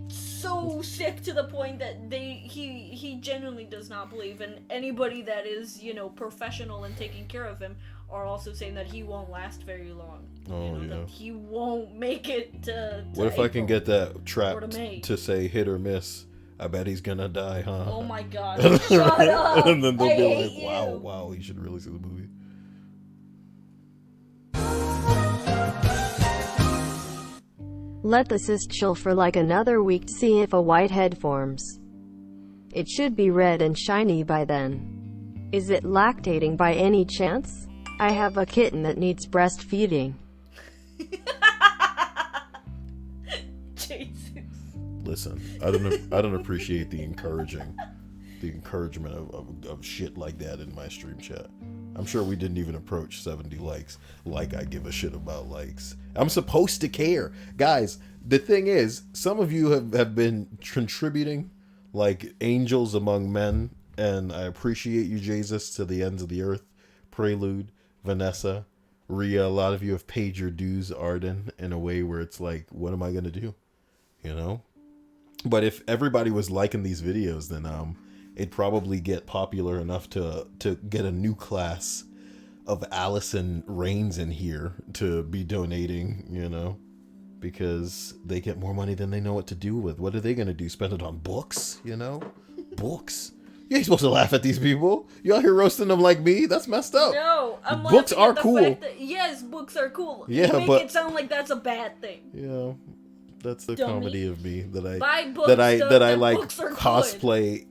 so sick to the point that he genuinely does not believe, and anybody that is professional in taking care of him are also saying that he won't last very long. That he won't make it to
what if
April
I can get that trapped
to
to say hit or miss? I bet he's gonna die, huh?
Oh my god! Shut up!
And then they'll
I
be
hate
like,
you.
wow, you should really see the movie.
Let the cyst chill for like another week to see if a whitehead forms. It should be red and shiny by then. Is it lactating by any chance? I have a kitten that needs breastfeeding.
Jesus.
Listen, I don't appreciate the encouragement of shit like that in my stream chat. I'm sure we didn't even approach 70 likes. Like I give a shit about likes. I'm supposed to care. Guys, the thing is, some of you have been contributing like angels among men, and I appreciate you, Jesus, to the ends of the earth. Prelude, Vanessa, Rhea, a lot of you have paid your dues, Arden, in a way where it's like, what am I going to do? But if everybody was liking these videos, then it'd probably get popular enough to get a new class of Allison Reigns in here to be donating, because they get more money than they know what to do with. What are they going to do? Spend it on books, Books. You ain't supposed to laugh at these people. You out here roasting them like me? That's messed up.
No, I'm
books
laughing
are
at the
cool.
fact that, yes, books are cool.
Yeah,
you make
but
it sound like that's a bad thing.
Yeah, that's the
Dummy.
comedy of me that
Buy books
I like
books are
cosplay.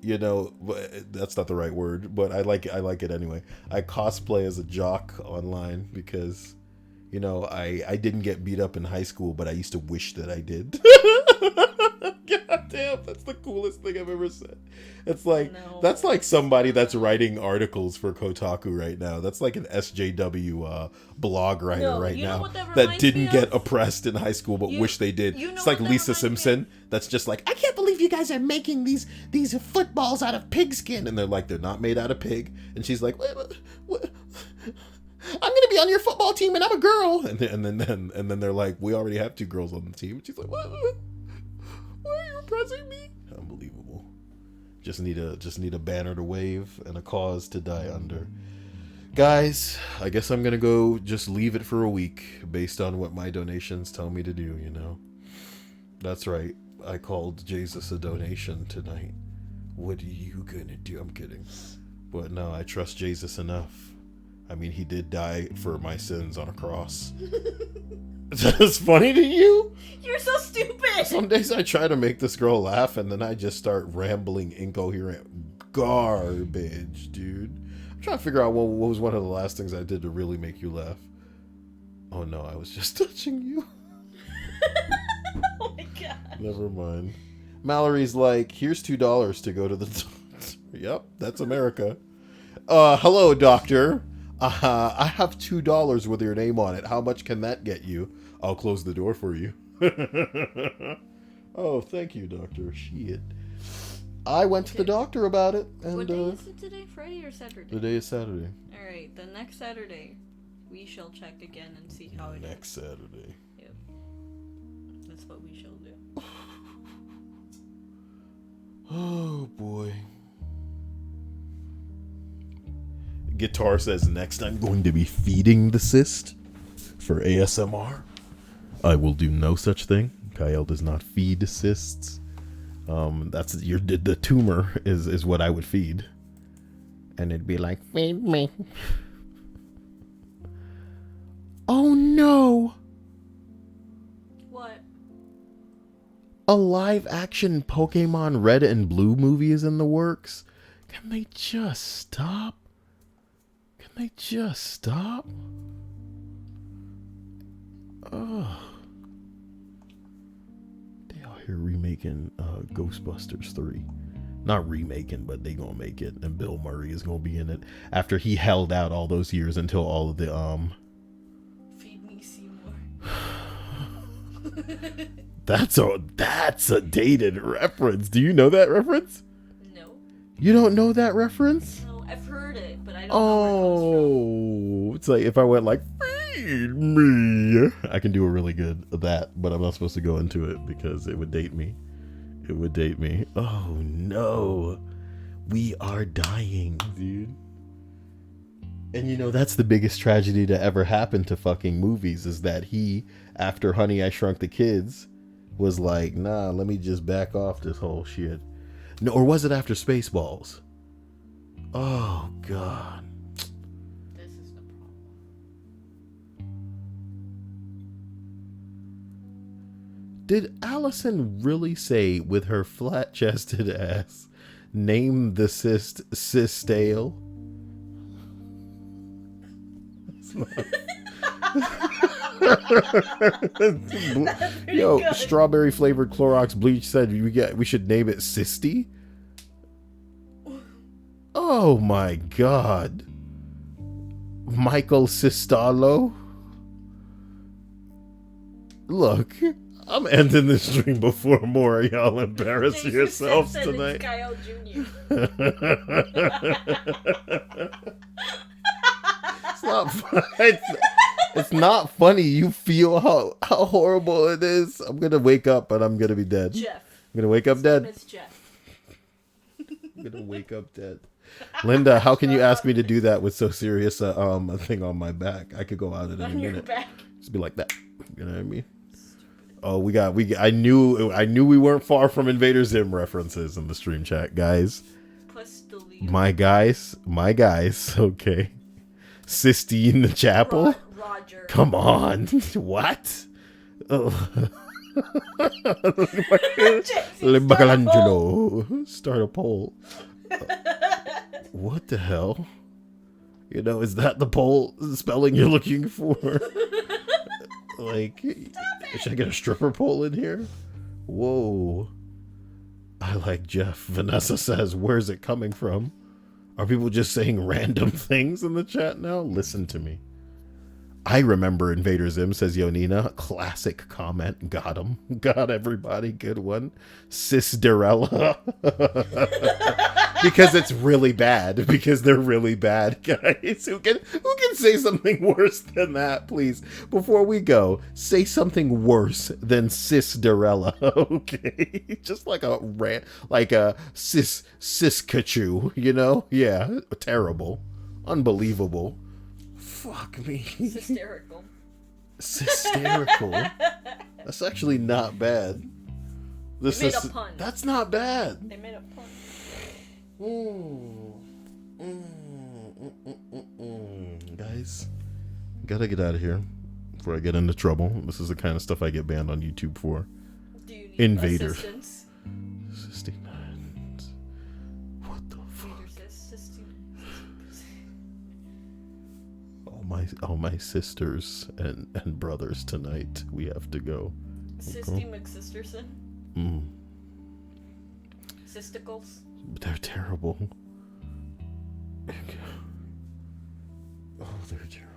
That's not the right word, but I like it anyway. I cosplay as a jock online because, I didn't get beat up in high school, but I used to wish that I did. God damn, that's the coolest thing I've ever said. It's like, that's like somebody that's writing articles for Kotaku right now. That's like an SJW blog writer now that didn't get oppressed in high school but wish they did. It's like Lisa Simpson that's just like, I can't believe you guys are making these footballs out of pigskin. And they're like, they're not made out of pig. And she's like, what? I'm gonna be on your football team and I'm a girl. And then they're like, we already have 2 girls on the team. And she's like, what? Why are you oppressing me? Unbelievable. Just need a banner to wave and a cause to die under. Guys, I guess I'm gonna go just leave it for a week based on what my donations tell me to do, That's right. I called Jesus a donation tonight. What are you gonna do? I'm kidding. But no, I trust Jesus enough. I mean, he did die for my sins on a cross. That's funny to you?
You're so stupid.
Some days I try to make this girl laugh and then I just start rambling incoherent garbage, dude. I'm trying to figure out what was one of the last things I did to really make you laugh. Oh no, I was just touching you.
Oh my god.
Never mind. Mallory's like, here's $2 to go to the... Yep, that's America. Hello, doctor. I have $2 with your name on it. How much can that get you? I'll close the door for you. Oh, thank you, doctor. Shit. I went to the doctor about it. And,
what day is it today? Friday or Saturday?
The day is Saturday.
Alright, the next Saturday, we shall check again and see how it is.
Next Saturday.
Yep. That's what we shall do.
Oh, boy. Guitar says, next I'm going to be feeding the cyst for ASMR. I will do no such thing. Kyle does not feed cysts. That's the tumor is what I would feed. And it'd be like, feed me. Oh no!
What?
A live action Pokemon Red and Blue movie is in the works. Can they just stop? Can they just stop? Ugh. They out here remaking Ghostbusters 3. Not remaking, but they gonna make it. And Bill Murray is gonna be in it. After he held out all those years until all of the
Feed me Seymour.
That's a dated reference. Do you know that reference?
No.
You don't know that reference?
No, I've heard it, but I don't know where it comes
Oh, it's like if I went like, feed me. I can do a really good of that, but I'm not supposed to go into it because it would date me. It would date me. Oh no. We are dying, dude. And you know, that's the biggest tragedy to ever happen to fucking movies is that he, after Honey, I Shrunk the Kids, was like, nah, let me just back off this whole shit. No, or was it after Spaceballs? Oh, God.
This is the problem.
Did Allison really say with her flat-chested ass, name the cyst Cystale? Yo,
good.
strawberry flavored Clorox bleach said we should name it Cysty. Oh my God. Michael Sistalo. Look, I'm ending this stream before more of y'all embarrass
Jason
yourselves
Simpson
tonight.
is Kyle Jr.
It's not funny. It's not funny. You feel how horrible it is. I'm gonna wake up and I'm gonna be dead.
Jeff.
I'm gonna wake up dead.
It's Jeff.
I'm gonna wake up dead. Linda, how can you ask me to do that with so serious a thing on my back? I could go out in a
On your
minute.
back.
Just be like that. You know what I mean? Oh, I knew we weren't far from Invader Zim references in the stream chat, guys.
Plus the lead.
My guys, okay. Sistine Chapel?
Roger.
Come on. What? Oh. Michelangelo. Start a poll. What the hell? You know, is that the poll spelling you're looking for? Like, should I get a stripper pole in here? Whoa. I like Jeff. Vanessa says, where's it coming from? Are people just saying random things in the chat now? Listen to me. I remember Invader Zim, says Yonina. Classic comment. Got him. Got everybody. Good one. Cisderella. Because it's really bad. Because they're really bad guys. Who can say something worse than that, please? Before we go, say something worse than Cisderella. Okay? Just like a Siskachu, you know? Yeah. Terrible. Unbelievable. Fuck me.
Hysterical.
Hysterical. That's actually not bad.
They made a pun.
That's not bad.
They made a pun.
Guys, gotta get out of here before I get into trouble. This is the kind of stuff I get banned on YouTube for.
Do you need
Invader.
assistance?
69. What the fuck? All my sisters and brothers tonight. We have to go.
Sisty McSisterson? Sisticles.
They're terrible. Oh, they're terrible.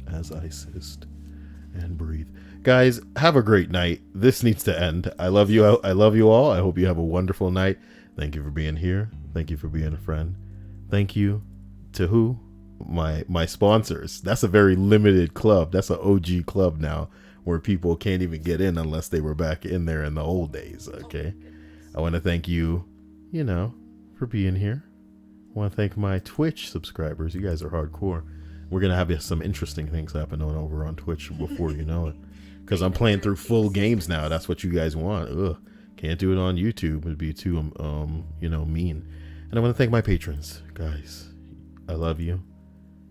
As I assist and breathe. Guys, have a great night. This needs to end. I love you. I love you all. I hope you have a wonderful night. Thank you for being here. Thank you for being a friend. Thank you to who? My sponsors. That's a very limited club. That's an OG club now where people can't even get in unless they were back in there in the old days. Okay. I want to thank you, for being here. I want to thank my Twitch subscribers. You guys are hardcore. We're going to have some interesting things happening over on Twitch before you know it. Because I'm playing through full games now. That's what you guys want. Ugh. Can't do it on YouTube. It'd be too, mean. And I want to thank my patrons. Guys, I love you.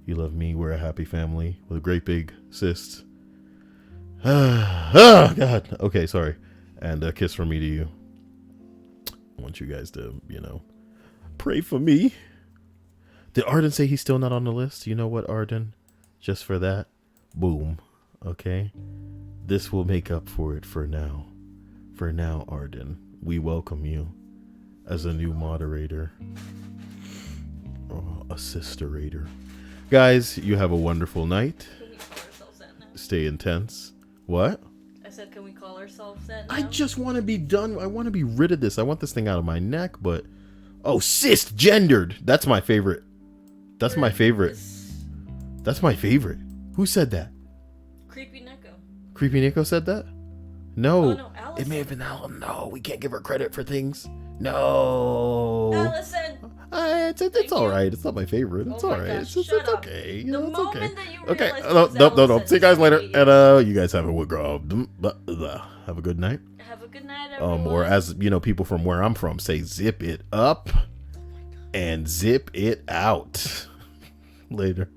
You love me. We're a happy family with a great big cyst. Oh, God. Okay, sorry. And a kiss from me to you. I want you guys to, pray for me. Did Arden say he's still not on the list? You know what, Arden? Just for that, boom. Okay? This will make up for it for now. For now, Arden, we welcome you as a new moderator. Oh, assisterator. Guys, you have a wonderful night.
Can we call ourselves that now?
Stay intense. What?
I said, can we call ourselves that now?
I just want to be done. I want to be rid of this. I want this thing out of my neck, but... Oh, cisgendered. That's my favorite. That's my favorite. That's my favorite. Who said that?
Creepy Neko.
Creepy Nico said that? No.
Oh, no, Allison.
It may have been Alan. No, we can't give her credit for things. No.
Allison.
It's all right. It's not my favorite. It's
Oh
all
my
right.
gosh,
It's
shut up.
okay.
The
It's
moment
okay.
that you
Okay.
realized it was
No.
Allison,
See you guys later.
it's weird.
And you guys have have a good night.
Have a good night, everyone.
Or as people from where I'm from say, zip it up and zip it out. Later.